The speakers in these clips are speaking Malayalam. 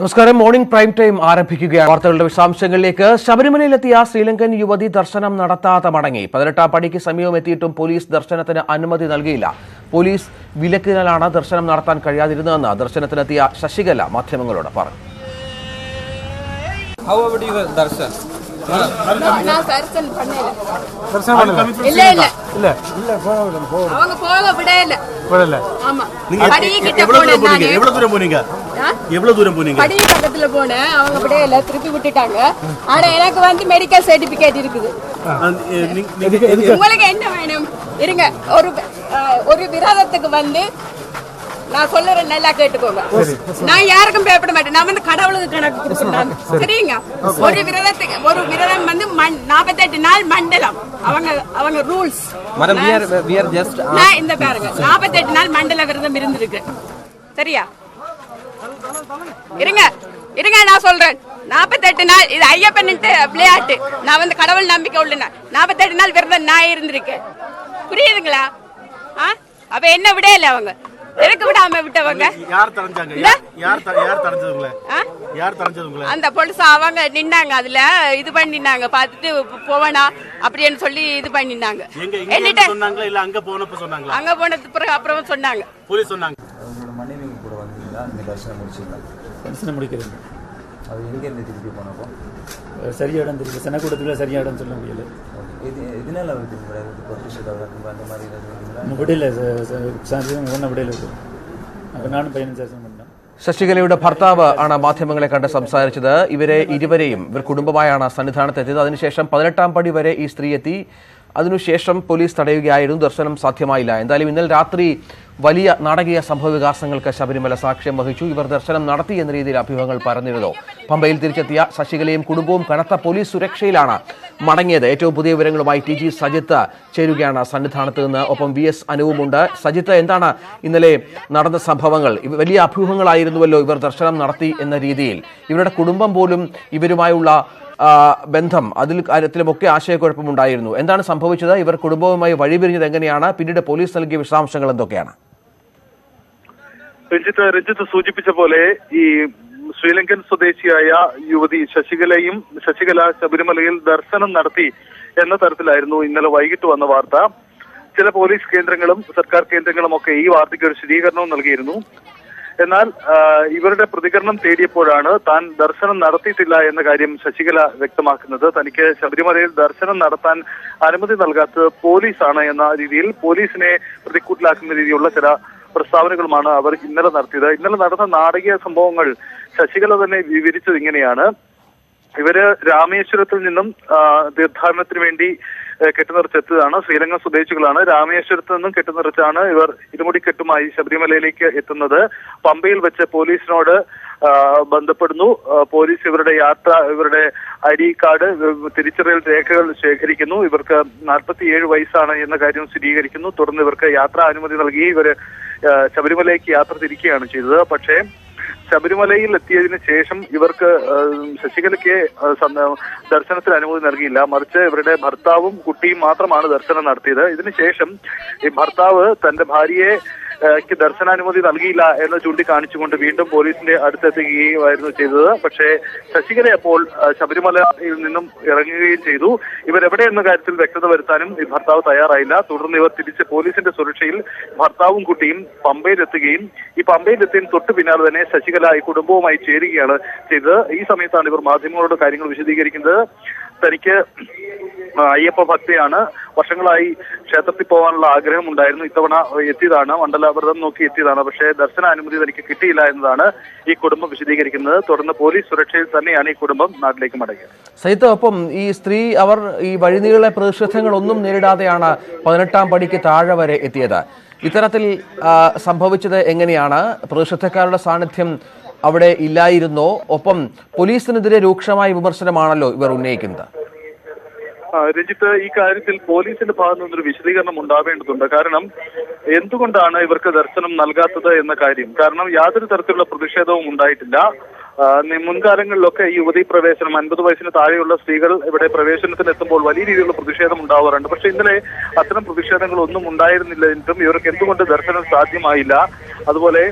നമസ്കാരം. മോർണിംഗ് പ്രൈം ടൈം ആരംഭിക്കുകയാണ്. വാർത്തകളുടെ വിശദാംശങ്ങളിലേക്ക്. ശബരിമലയിലെത്തിയ ശ്രീലങ്കൻ യുവതി ദർശനം നടത്താതെ മടങ്ങി. 18-ാം പടിക്ക് സമീപം എത്തിയിട്ടും പോലീസ് ദർശനത്തിന് അനുമതി നൽകിയില്ല. പോലീസ് വിലക്കിനാലാണ് ദർശനം നടത്താൻ കഴിയാതിരുന്നതെന്ന് ദർശനത്തിനെത്തിയ ശശികല മാധ്യമങ്ങളോട് പറഞ്ഞു. பக்கத்துல போனேன், அவங்க விடையில திருப்பி விட்டுட்டாங்க. ஆனா எனக்கு வந்து மெடிக்கல் சர்டிபிகேட் இருக்குது. உங்களுக்கு என்ன வேணும்? இருங்க, ஒரு விரதத்துக்கு வந்து நான் சொல்லுறேன், நல்லா கேட்டுக்கோங்க. நான் யாருக்கும் பயப்பட மாட்டேன். நான் வந்து கடவுளுக்கு கணக்கு கொடுப்பேன். சரிங்க, ஒரு விரதம் வந்து 48 நாள் மண்டலம் அவங்க ரூல்ஸ். நான் இந்த பாருங்க 48 நாள் மண்டல விரதம் இருந்திருக்கு. சரியா? இருங்க நான் சொல்றேன். 48 நாள் இது ஐயப்பன் விளையாட்டு. நான் வந்து கடவுள் நம்பிக்கை உள்ள 48 நாள் விரதம் நான் இருந்திருக்கேன். புரியுதுங்களா? அப்ப என்ன விடையில அவங்க எனக்கு விடாம விட்டவங்க அந்த போலீஸ் அவங்க நின்னாங்க. அதுல இது பண்ணினாங்க, பார்த்துட்டு போவனா அப்படின்னு சொல்லி இது பண்ணினாங்க. அங்க போனது பிறகு அப்புறம் சொன்னாங்க. தரிசனம் முடிக்கிறது அது எங்கே இருந்து திருப்பி போனப்போ சரியா இடம் திருப்பி செனக்கூடத்தில் சரியா இடம் சொல்ல முடியல. இதனால அந்த மாதிரி விடையில ஒன்றும் விடையில இருக்கு. അപ്പോൾ നാനും പയ്യനും ദർശനം பண்ணேன். ശശികലയുടെ ഭർത്താവ് ആണ് മാധ്യമങ്ങളെ കണ്ട് സംസാരിച്ചത്. ഇവർ കുടുംബമായാണ് സന്നിധാനത്തെത്തിയത്. അതിനുശേഷം 18-ാം പടി വരെ ഈ സ്ത്രീ എത്തി. അതിനുശേഷം പോലീസ് തടയുകയായിരുന്നു. ദർശനം സാധ്യമായില്ല. എന്തായാലും ഇന്നലെ രാത്രി വലിയ നാടകീയ സംഭവ വികാസങ്ങൾക്ക് ശബരിമല സാക്ഷ്യം വഹിച്ചു. ഇവർ ദർശനം നടത്തി എന്ന രീതിയിൽ അഭ്യൂഹങ്ങൾ പരന്നിരുന്നു. പമ്പയിൽ തിരിച്ചെത്തിയ ശശികലയും കുടുംബവും കനത്ത പോലീസ് സുരക്ഷയിലാണ് മടങ്ങിയത്. ഏറ്റവും പുതിയ വിവരങ്ങളുമായി TG സജിത്ത് ചേരുകയാണ് സന്നിധാനത്ത് നിന്ന്. ഒപ്പം VS അനുവുമുണ്ട്. സജിത്ത്, എന്താണ് ഇന്നലെ നടന്ന സംഭവങ്ങൾ? വലിയ അഭ്യൂഹങ്ങളായിരുന്നുവല്ലോ ഇവർ ദർശനം നടത്തി എന്ന രീതിയിൽ. ഇവരുടെ കുടുംബം പോലും ഇവരുമായുള്ള ബന്ധം കാര്യത്തിലുമൊക്കെ ആശയക്കുഴപ്പമുണ്ടായിരുന്നു. എന്താണ് സംഭവിച്ചത്? ഇവർ കുടുംബവുമായി വഴിപിരിഞ്ഞത് എങ്ങനെയാണ്? പിന്നീട് പോലീസ് നൽകിയ വിശദാംശങ്ങൾ എന്തൊക്കെയാണ്? രഞ്ജിത്ത് സൂചിപ്പിച്ച പോലെ ഈ ശ്രീലങ്കൻ സ്വദേശിയായ യുവതി ശശികല ശബരിമലയിൽ ദർശനം നടത്തി എന്ന തരത്തിലായിരുന്നു ഇന്നലെ വൈകിട്ട് വന്ന വാർത്ത. ചില പോലീസ് കേന്ദ്രങ്ങളും സർക്കാർ കേന്ദ്രങ്ങളും ഒക്കെ ഈ വാർത്തയ്ക്ക് ഒരു സ്ഥിരീകരണവും നൽകിയിരുന്നു. എന്നാൽ ഇവരുടെ പ്രതികരണം തേടിയപ്പോഴാണ് താൻ ദർശനം നടത്തിയിട്ടില്ല എന്ന കാര്യം ശശികല വ്യക്തമാക്കുന്നത്. തനിക്ക് ശബരിമലയിൽ ദർശനം നടത്താൻ അനുമതി നൽകാത്തത് പോലീസാണ് എന്ന രീതിയിൽ പോലീസിനെ പ്രതിക്കൂട്ടിലാക്കുന്ന രീതിയിലുള്ള ചില പ്രസ്താവനകളുമാണ് അവർ ഇന്നലെ നടത്തിയത്. ഇന്നലെ നടന്ന നാടകീയ സംഭവങ്ങൾ ശശികല തന്നെ വിവരിച്ചത് ഇങ്ങനെയാണ്. ഇവര് രാമേശ്വരത്തിൽ നിന്നും തീർത്ഥാടനത്തിന് വേണ്ടി കെട്ടുനിറച്ചെത്തിയതാണ്. ശ്രീലങ്കൻ സ്വദേശികളാണ്. രാമേശ്വരത്ത് നിന്നും കെട്ടുനിറച്ചാണ് ഇവർ ഇരുമുടിക്കെട്ടുമായി ശബരിമലയിലേക്ക് എത്തുന്നത്. പമ്പയിൽ വെച്ച് പോലീസിനോട് ബന്ധപ്പെടുന്നു. പോലീസ് ഇവരുടെ ID കാർഡ്, തിരിച്ചറിയൽ രേഖകൾ ശേഖരിക്കുന്നു. ഇവർക്ക് 47 വയസ്സാണ് എന്ന കാര്യം സ്ഥിരീകരിക്കുന്നു. തുടർന്ന് ഇവർക്ക് യാത്രാ അനുമതി നൽകി ഇവർ ശബരിമലയിലേക്ക് യാത്ര തിരിക്കുകയാണ് ചെയ്തത്. പക്ഷേ ശബരിമലയിൽ എത്തിയതിനു ശേഷം ഇവർക്ക് ശശികലയ്ക്ക് ദർശനത്തിന് അനുമതി നൽകിയില്ല. മറിച്ച് ഇവരുടെ ഭർത്താവും കുട്ടിയും മാത്രമാണ് ദർശനം നടത്തിയത്. ഇതിനുശേഷം ഈ ഭർത്താവ് തന്റെ ഭാര്യയെ ദർശനാനുമതി നൽകിയില്ല എന്ന് ചൂണ്ടിക്കാണിച്ചുകൊണ്ട് വീണ്ടും പോലീസിന്റെ അടുത്തെത്തുകയായിരുന്നു ചെയ്തത്. പക്ഷേ ശശികല അപ്പോൾ ശബരിമലയിൽ നിന്നും ഇറങ്ങുകയും ചെയ്തു. ഇവരെവിടെ എന്ന കാര്യത്തിൽ വ്യക്തത വരുത്താനും ഈ ഭർത്താവ് തയ്യാറായില്ല. തുടർന്ന് ഇവർ തിരിച്ച് പോലീസിന്റെ സുരക്ഷയിൽ ഭർത്താവും കുട്ടിയും പമ്പയിലെത്തുകയും ഈ പമ്പയിലെത്തിയതിന് തൊട്ട് പിന്നാലെ തന്നെ ശശികല ഈ കുടുംബവുമായി ചേരുകയാണ് ചെയ്തത്. ഈ സമയത്താണ് ഇവർ മാധ്യമങ്ങളോട് കാര്യങ്ങൾ വിശദീകരിക്കുന്നത്. തനിക്ക് അയ്യപ്പ ഭക്തയാണ്. വർഷങ്ങളായി ക്ഷേത്രത്തിൽ പോകാനുള്ള ആഗ്രഹം ഉണ്ടായിരുന്നു. ഇത്തവണ എത്തിയതാണ്, മണ്ഡലവ്രതം നോക്കി എത്തിയതാണ്. പക്ഷേ ദർശനാനുമതി തനിക്ക് കിട്ടിയില്ല എന്നതാണ് ഈ കുടുംബം വിശദീകരിക്കുന്നത്. തുടർന്ന് പോലീസ് സുരക്ഷയിൽ തന്നെയാണ് ഈ കുടുംബം നാട്ടിലേക്ക് മടങ്ങിയത്. സഹിത്ത്, ഒപ്പം ഈ സ്ത്രീ അവർ ഈ വഴിനീള പ്രതിഷേധങ്ങളൊന്നും നേരിടാതെയാണ് 18-ാം പടിക്ക് താഴെ വരെ എത്തിയത്. ഇത്തരത്തിൽ സംഭവിച്ചത് എങ്ങനെയാണ്? പ്രതിഷേധക്കാരുടെ സാന്നിധ്യം അവിടെ ഇല്ലായിരുന്നോ? ഒപ്പം പോലീസിനെതിരെ രൂക്ഷമായ വിമർശനമാണല്ലോ ഇവർ ഉന്നയിക്കുന്നത്. രഞ്ജിത്ത്, ഈ കാര്യത്തിൽ പോലീസിന്റെ ഭാഗത്തു നിന്നൊരു വിശദീകരണം ഉണ്ടാവേണ്ടതുണ്ട്. കാരണം എന്തുകൊണ്ടാണ് ഇവർക്ക് ദർശനം നൽകാത്തത് എന്ന കാര്യം. കാരണം യാതൊരു തരത്തിലുള്ള പ്രതിഷേധവും ഉണ്ടായിട്ടില്ല. മുൻകാലങ്ങളിലൊക്കെ ഈ യുവതീ പ്രവേശനം 50 വയസ്സിന് താഴെയുള്ള സ്ത്രീകൾ ഇവിടെ പ്രവേശനത്തിന് എത്തുമ്പോൾ വലിയ രീതിയിലുള്ള പ്രതിഷേധം ഉണ്ടാവാറുണ്ട്. പക്ഷെ ഇന്നലെ അത്തരം പ്രതിഷേധങ്ങളൊന്നും ഉണ്ടായിരുന്നില്ല എന്നിട്ടും ഇവർക്ക് എന്തുകൊണ്ട് ദർശനം സാധ്യമായില്ല? അതുപോലെ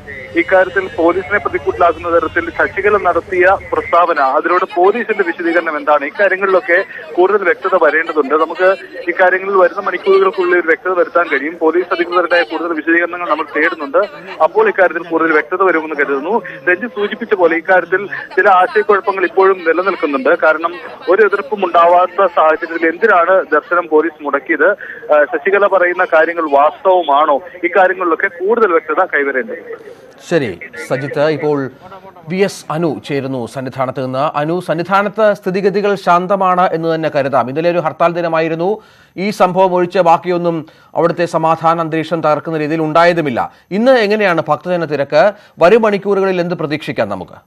ഇക്കാര്യത്തിൽ പോലീസിനെ പ്രതികൂട്ടിലാക്കുന്ന തരത്തിൽ ശശികല നടത്തിയ പ്രസ്താവന, അതിലൂടെ പോലീസിന്റെ വിശദീകരണം എന്താണ്? ഇക്കാര്യങ്ങളിലൊക്കെ കൂടുതൽ വ്യക്തത വരേണ്ടതുണ്ട്. നമുക്ക് ഇക്കാര്യങ്ങളിൽ വരുന്ന മണിക്കൂറുകൾക്കുള്ളിൽ ഒരു വ്യക്തത വരുത്താൻ കഴിയും. പോലീസ് അധികൃതരുടെ കൂടുതൽ വിശദീകരണങ്ങൾ നമ്മൾ തേടുന്നുണ്ട്. അപ്പോൾ ഇക്കാര്യത്തിൽ കൂടുതൽ വ്യക്തത വരുമെന്ന് കരുതുന്നു. രഞ്ജിത്ത് സൂചിപ്പിച്ച പോലെ ഇക്കാര്യത്തിൽ ചില ആശയക്കുഴപ്പങ്ങൾ ഇപ്പോഴും നിലനിൽക്കുന്നുണ്ട്. കാരണം ഒരു എതിർപ്പും ഉണ്ടാവാത്ത സാഹചര്യത്തിൽ എന്തിനാണ് ദർശനം പോലീസ് മുടക്കിയത്? ശശികല പറയുന്ന കാര്യങ്ങൾ വാസ്തവമാണോ? ഇക്കാര്യങ്ങളിലൊക്കെ കൂടുതൽ വ്യക്തത കൈവരേണ്ടത്. ശരി സജിത്ത്, ഇപ്പോൾ VS അനു ചേരുന്നു സന്നിധാനത്ത് നിന്ന്. അനു, സന്നിധാനത്ത് സ്ഥിതിഗതികൾ ശാന്തമാണ് എന്ന് തന്നെ കരുതാം. ഇന്നലെ ഒരു ഹർത്താൽ ദിനമായിരുന്നു. ഈ സംഭവം ഒഴിച്ച് ബാക്കിയൊന്നും അവിടുത്തെ സമാധാന അന്തരീക്ഷം തകർക്കുന്ന രീതിയിൽ ഉണ്ടായതുമില്ല. ഇന്ന് എങ്ങനെയാണ് ഭക്തജന തിരക്ക്? വരും മണിക്കൂറുകളിൽ എന്ത് പ്രതീക്ഷിക്കാം നമുക്ക്?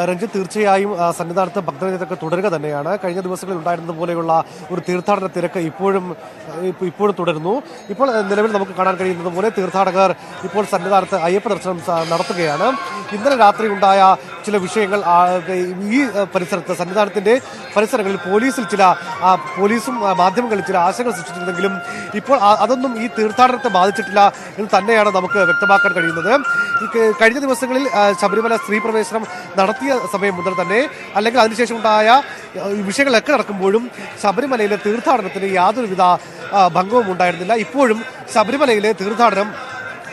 രഞ്ജിത്ത്, തീർച്ചയായും സന്നിധാനത്ത് ഭക്തജന തിരക്ക് തുടരുക തന്നെയാണ്. കഴിഞ്ഞ ദിവസങ്ങളിൽ ഉണ്ടായിരുന്നതുപോലെയുള്ള ഒരു തീർത്ഥാടന തിരക്ക് ഇപ്പോഴും തുടരുന്നു. ഇപ്പോൾ നിലവിൽ നമുക്ക് കാണാൻ കഴിയുന്നത് പോലെ തീർത്ഥാടകർ ഇപ്പോൾ സന്നിധാനത്ത് അയ്യപ്പ ദർശനം നടത്തുകയാണ്. ഇന്നലെ രാത്രി ഉണ്ടായ ചില വിഷയങ്ങൾ ഈ പരിസരത്ത്, സന്നിധാനത്തിന്റെ പരിസരങ്ങളിൽ പോലീസും മാധ്യമങ്ങളിൽ ചില ആശങ്കകൾ സൃഷ്ടിച്ചിരുന്നെങ്കിലും ഇപ്പോൾ അതൊന്നും ഈ തീർത്ഥാടനത്തെ ബാധിച്ചിട്ടില്ല എന്ന് തന്നെയാണ് നമുക്ക് വ്യക്തമാക്കാൻ കഴിയുന്നത്. കഴിഞ്ഞ ദിവസങ്ങളിൽ ശബരിമല സ്ത്രീ പ്രവേശനം നടത്തിയ സമയം മുതൽ തന്നെ, അല്ലെങ്കിൽ അതിനുശേഷം ഉണ്ടായ വിഷയങ്ങളൊക്കെ നടക്കുമ്പോഴും ശബരിമലയിലെ തീർത്ഥാടനത്തിന് യാതൊരുവിധ ഭംഗവും ഉണ്ടായിരുന്നില്ല. ഇപ്പോഴും ശബരിമലയിലെ തീർത്ഥാടനം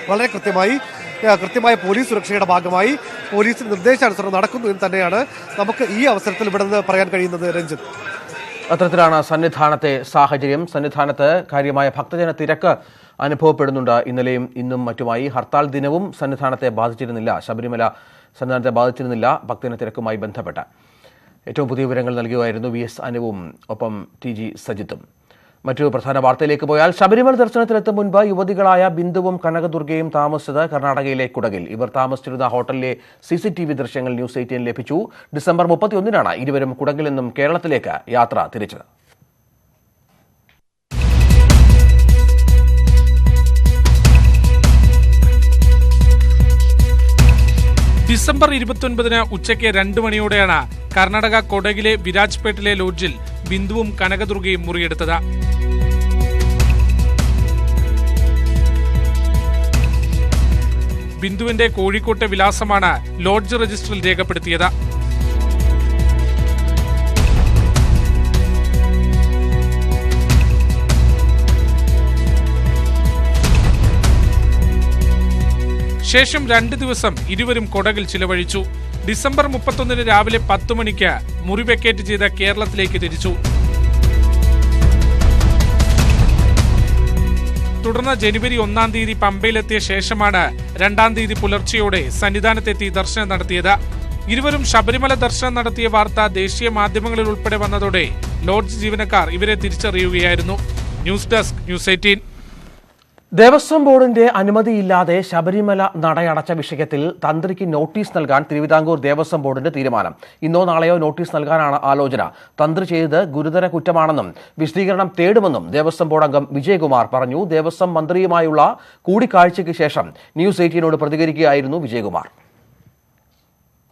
വളരെ കൃത്യമായ പോലീസ് സുരക്ഷയുടെ ഭാഗമായി പോലീസിന്റെ നിർദ്ദേശാനുസരണം നടക്കുന്നു എന്ന് തന്നെയാണ് നമുക്ക് ഈ അവസരത്തിൽ ഇവിടെ നിന്ന് പറയാൻ കഴിയുന്നത്. രഞ്ജിത്ത്, അത്തരത്തിലാണ് സന്നിധാനത്തെ സാഹചര്യം. സന്നിധാനത്ത് കാര്യമായ ഭക്തജന തിരക്ക് അനുഭവപ്പെടുന്നുണ്ട്. ഇന്നലെയും ഇന്നും മറ്റുമായി ഹർത്താൽ ദിനവും സന്നിധാനത്തെ ബാധിച്ചിരുന്നില്ല. ശബരിമല സന്നിധാനത്തെ ബാധിച്ചിരുന്നില്ല ഭക്തജന തിരക്കുമായി ബന്ധപ്പെട്ട. ഏറ്റവും പുതിയ വിവരങ്ങൾ നൽകുകയായിരുന്നു VS അനുവും ഒപ്പം TG സജിത്തും. മറ്റൊരു പ്രധാന വാർത്തയിലേക്ക് പോയാൽ, ശബരിമല ദർശനത്തിലെത്തും മുൻപ് യുവതികളായ ബിന്ദുവും കനകദുർഗയും താമസിച്ചത് കർണാടകയിലെ കുടകിൽ. ഇവർ താമസിച്ചിരുന്ന ഹോട്ടലിലെ CCTV ദൃശ്യങ്ങൾ ന്യൂസ് 18 ലഭിച്ചു. ഡിസംബർ 31-നാണ് ഇരുവരും കുടകിൽ നിന്നും കേരളത്തിലേക്ക് യാത്ര തിരിച്ചത്. ഡിസംബർ 29-ന് ഉച്ചയ്ക്ക് 2 മണിയോടെയാണ് കർണാടക കൊടകിലെ വിരാജ്പേട്ടിലെ ലോഡ്ജിൽ ബിന്ദുവും കനകദുർഗയും മുറിയെടുത്തത്. ബിന്ദുവിന്റെ കോഴിക്കോട്ടെ വിലാസമാണ് ലോഡ്ജ് രജിസ്റ്ററിൽ രേഖപ്പെടുത്തിയത്. ശേഷം 2 ദിവസം ഇരുവരും കൊടകിൽ ചിലവഴിച്ചു. ഡിസംബർ 31-ന് രാവിലെ 10 മണിക്ക് മുറി വെക്കേറ്റ് ചെയ്ത് കേരളത്തിലേക്ക് തിരിച്ചു. തുടർന്ന് ജനുവരി 1-ാം തീയതി പമ്പയിലെത്തിയ ശേഷമാണ് 2-ാം തീയതി പുലർച്ചെയോടെ സന്നിധാനത്തെത്തി ദർശനം നടത്തിയത്. ഇരുവരും ശബരിമല ദർശനം നടത്തിയ വാർത്ത ദേശീയ മാധ്യമങ്ങളിൽ ഉൾപ്പെടെ വന്നതോടെ ലോഡ്ജ് ജീവനക്കാർ ഇവരെ തിരിച്ചറിയുകയായിരുന്നു. News desk, news 18. ദേവസ്വം ബോർഡിന്റെ അനുമതിയില്ലാതെ ശബരിമല നടയടച്ച വിഷയത്തിൽ തന്ത്രിക്ക് നോട്ടീസ് നൽകാൻ തിരുവിതാംകൂർ ദേവസ്വം ബോർഡിന്റെ തീരുമാനം. ഇന്നോ നാളെയോ നോട്ടീസ് നൽകാനാണ് ആലോചന. തന്ത്രി ചെയ്തത് ഗുരുതര കുറ്റമാണെന്നും വിശദീകരണം തേടുമെന്നും ദേവസ്വം ബോർഡ് അംഗം വിജയകുമാർ പറഞ്ഞു. ദേവസ്വം മന്ത്രിയുമായുള്ള കൂടിക്കാഴ്ചയ്ക്ക് ശേഷം ന്യൂസ് 18നോട് പ്രതികരിക്കുകയായിരുന്നു വിജയകുമാർ.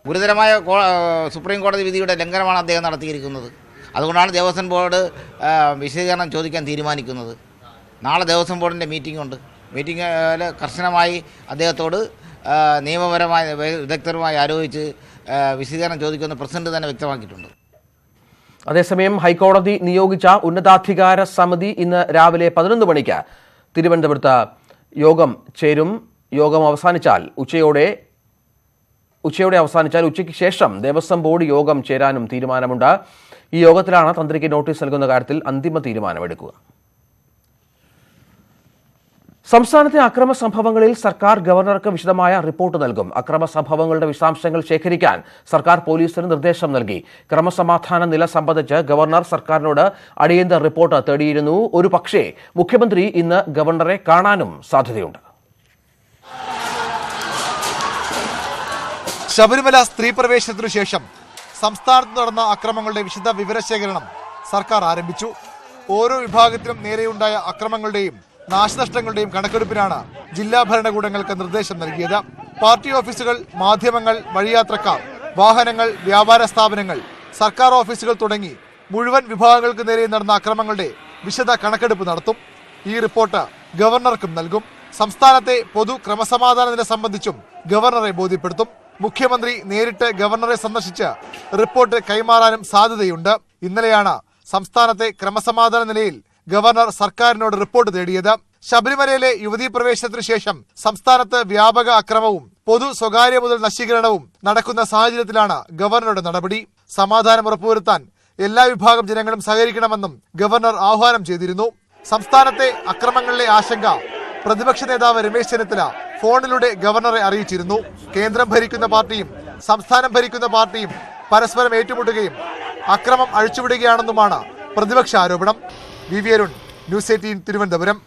ഗുരുതരമായ സുപ്രീം കോടതി വിധിയുടെ ലംഘനമാണ് അദ്ദേഹം നടത്തിയിരിക്കുന്നത്. അതുകൊണ്ടാണ് ദേവസ്വം ബോർഡ് വിശദീകരണം ചോദിക്കാൻ തീരുമാനിക്കുന്നത്. നാളെ ദേവസ്വം ബോർഡിൻ്റെ മീറ്റിംഗുണ്ട്. മീറ്റിംഗിൽ കർശനമായി അദ്ദേഹത്തോട് നിയമപരമായ വിദഗ്ധരുമായി ആലോചിച്ച് വിശദീകരണം ചോദിക്കുമെന്ന് പ്രസിഡന്റ് തന്നെ വ്യക്തമാക്കിയിട്ടുണ്ട്. അതേസമയം ഹൈക്കോടതി നിയോഗിച്ച ഉന്നതാധികാര സമിതി ഇന്ന് രാവിലെ 11 മണിക്ക് തിരുവനന്തപുരത്ത് യോഗം ചേരും. യോഗം അവസാനിച്ചാൽ ഉച്ചയ്ക്ക് ശേഷം ദേവസ്വം ബോർഡ് യോഗം ചേരാനും തീരുമാനമുണ്ട്. ഈ യോഗത്തിലാണ് തന്ത്രിക്ക് നോട്ടീസ് നൽകുന്ന കാര്യത്തിൽ അന്തിമ തീരുമാനമെടുക്കുക. സംസ്ഥാനത്തെ അക്രമ സംഭവങ്ങളിൽ സർക്കാർ ഗവർണർക്ക് വിശദമായ റിപ്പോർട്ട് നൽകും. അക്രമ സംഭവങ്ങളുടെ വിശദാംശങ്ങൾ ശേഖരിക്കാൻ സർക്കാർ പോലീസിന് നിർദ്ദേശം നൽകി. ക്രമസമാധാന നില സംബന്ധിച്ച് ഗവർണർ സർക്കാരിനോട് അടിയന്തര റിപ്പോർട്ട് തേടിയിരുന്നു. ഒരു പക്ഷേ മുഖ്യമന്ത്രി ഇന്ന് ഗവർണറെ കാണാനും സാധ്യതയുണ്ട്. ശബരിമല സ്ത്രീ പ്രവേശനത്തിനു ശേഷം സംസ്ഥാനത്ത് നടന്ന അക്രമങ്ങളുടെ വിശദ വിവരശേഖരണം സർക്കാർ ആരംഭിച്ചു. ഓരോ വിഭാഗത്തിനും നേരെയുണ്ടായ അക്രമങ്ങളുടെയും നാശനഷ്ടങ്ങളുടെയും കണക്കെടുപ്പിനാണ് ജില്ലാ ഭരണകൂടങ്ങൾക്ക് നിർദ്ദേശം നൽകിയത്. പാർട്ടി ഓഫീസുകൾ, മാധ്യമങ്ങൾ, വഴിയാത്രക്കാർ, വാഹനങ്ങൾ, വ്യാപാര സ്ഥാപനങ്ങൾ, സർക്കാർ ഓഫീസുകൾ തുടങ്ങി മുഴുവൻ വിഭാഗങ്ങൾക്ക് നേരെ നടന്ന അക്രമങ്ങളുടെ വിശദ കണക്കെടുപ്പ് നടത്തും. ഈ റിപ്പോർട്ട് ഗവർണർക്കും നൽകും. സംസ്ഥാനത്തെ പൊതു ക്രമസമാധാന നില സംബന്ധിച്ചും ഗവർണറെ ബോധ്യപ്പെടുത്തും. മുഖ്യമന്ത്രി നേരിട്ട് ഗവർണറെ സന്ദർശിച്ച് റിപ്പോർട്ട് കൈമാറാനും സാധ്യതയുണ്ട്. ഇന്നലെയാണ് സംസ്ഥാനത്തെ ക്രമസമാധാന നിലയിൽ ഗവർണർ സർക്കാരിനോട് റിപ്പോർട്ട് തേടിയത്. ശബരിമലയിലെ യുവതീ പ്രവേശനത്തിനു ശേഷം സംസ്ഥാനത്ത് വ്യാപക അക്രമവും പൊതു സ്വകാര്യ മുതൽ നശീകരണവും നടക്കുന്ന സാഹചര്യത്തിലാണ് ഗവർണറുടെ നടപടി. സമാധാനം ഉറപ്പുവരുത്താൻ എല്ലാ വിഭാഗം ജനങ്ങളും സഹകരിക്കണമെന്നും ഗവർണർ ആഹ്വാനം ചെയ്തിരുന്നു. സംസ്ഥാനത്തെ അക്രമങ്ങളിലെ ആശങ്ക പ്രതിപക്ഷ നേതാവ് രമേശ് ചെന്നിത്തല ഫോണിലൂടെ ഗവർണറെ അറിയിച്ചിരുന്നു. കേന്ദ്രം ഭരിക്കുന്ന പാർട്ടിയും സംസ്ഥാനം ഭരിക്കുന്ന പാർട്ടിയും പരസ്പരം ഏറ്റുമുട്ടുകയും അക്രമം അഴിച്ചുവിടുകയാണെന്നുമാണ് പ്രതിപക്ഷ ആരോപണം. V V Arun, news 18 Thiruvananthapuram.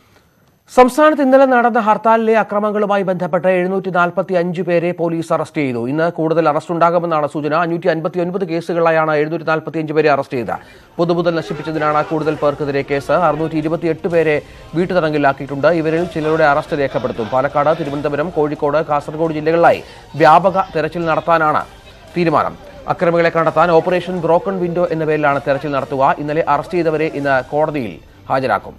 സംസ്ഥാനത്ത് ഇന്നലെ നടന്ന ഹർത്താലിലെ അക്രമങ്ങളുമായി ബന്ധപ്പെട്ട് 745 പേരെ പോലീസ് അറസ്റ്റ് ചെയ്തു. ഇന്ന് കൂടുതൽ അറസ്റ്റ് ഉണ്ടാകുമെന്നാണ് സൂചന. 559 കേസുകളായാണ് 745 പേരെ അറസ്റ്റ് ചെയ്തത്. പൊതുമുതൽ നശിപ്പിച്ചതിനാണ് കൂടുതൽ പേർക്കെതിരെ കേസ്. 628 പേരെ വീട്ടുതടങ്കലിലാക്കിയിട്ടുണ്ട്. ഇവരിൽ ചിലരുടെ അറസ്റ്റ് രേഖപ്പെടുത്തും. പാലക്കാട്, തിരുവനന്തപുരം, കോഴിക്കോട്, കാസർഗോഡ് ജില്ലകളിലായി വ്യാപക തെരച്ചിൽ നടത്താനാണ് തീരുമാനം. അക്രമികളെ കണ്ടെത്താൻ ഓപ്പറേഷൻ ബ്രോക്കൺ വിൻഡോ എന്ന പേരിലാണ് തെരച്ചിൽ നടത്തുക. ഇന്നലെ അറസ്റ്റ് ചെയ്തവരെ ഇന്ന് കോടതിയിൽ ഹാജരാക്കും.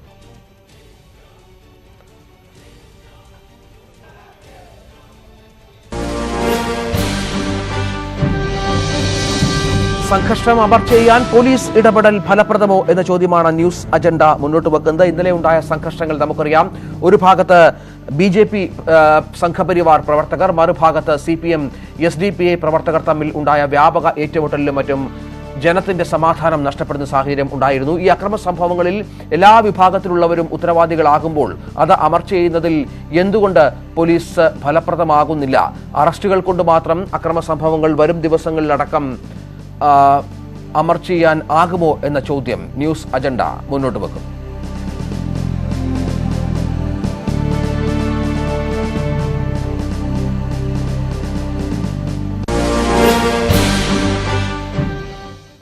സംഘർഷം അമർച്ച ചെയ്യാൻ പോലീസ് ഇടപെടൽ ഫലപ്രദമോ എന്ന ചോദ്യമാണ് ന്യൂസ് അജണ്ട മുന്നോട്ട് വെക്കുന്നത്. ഇന്നലെ ഉണ്ടായ സംഘർഷങ്ങൾ നമുക്കറിയാം. ഒരു ഭാഗത്ത് BJP സംഘപരിവാർ പ്രവർത്തകർ, മറുഭാഗത്ത് CPM SDPI പ്രവർത്തകർ തമ്മിൽ ഉണ്ടായ വ്യാപക ഏറ്റുമുട്ടലിലും മറ്റും ജനത്തിന്റെ സമാധാനം നഷ്ടപ്പെടുന്ന സാഹചര്യം ഉണ്ടായിരുന്നു. ഈ അക്രമ സംഭവങ്ങളിൽ എല്ലാ വിഭാഗത്തിലുള്ളവരും ഉത്തരവാദികളാകുമ്പോൾ അത് അമർച്ച ചെയ്യുന്നതിൽ എന്തുകൊണ്ട് പോലീസ് ഫലപ്രദമാകുന്നില്ല? അറസ്റ്റുകൾ കൊണ്ട് മാത്രം അക്രമ സംഭവങ്ങൾ വരും ദിവസങ്ങളിലടക്കം അമർച്ച ചെയ്യാൻ ആകുമോ എന്ന ചോദ്യം ന്യൂസ് അജണ്ട മുന്നോട്ട് വെക്കും.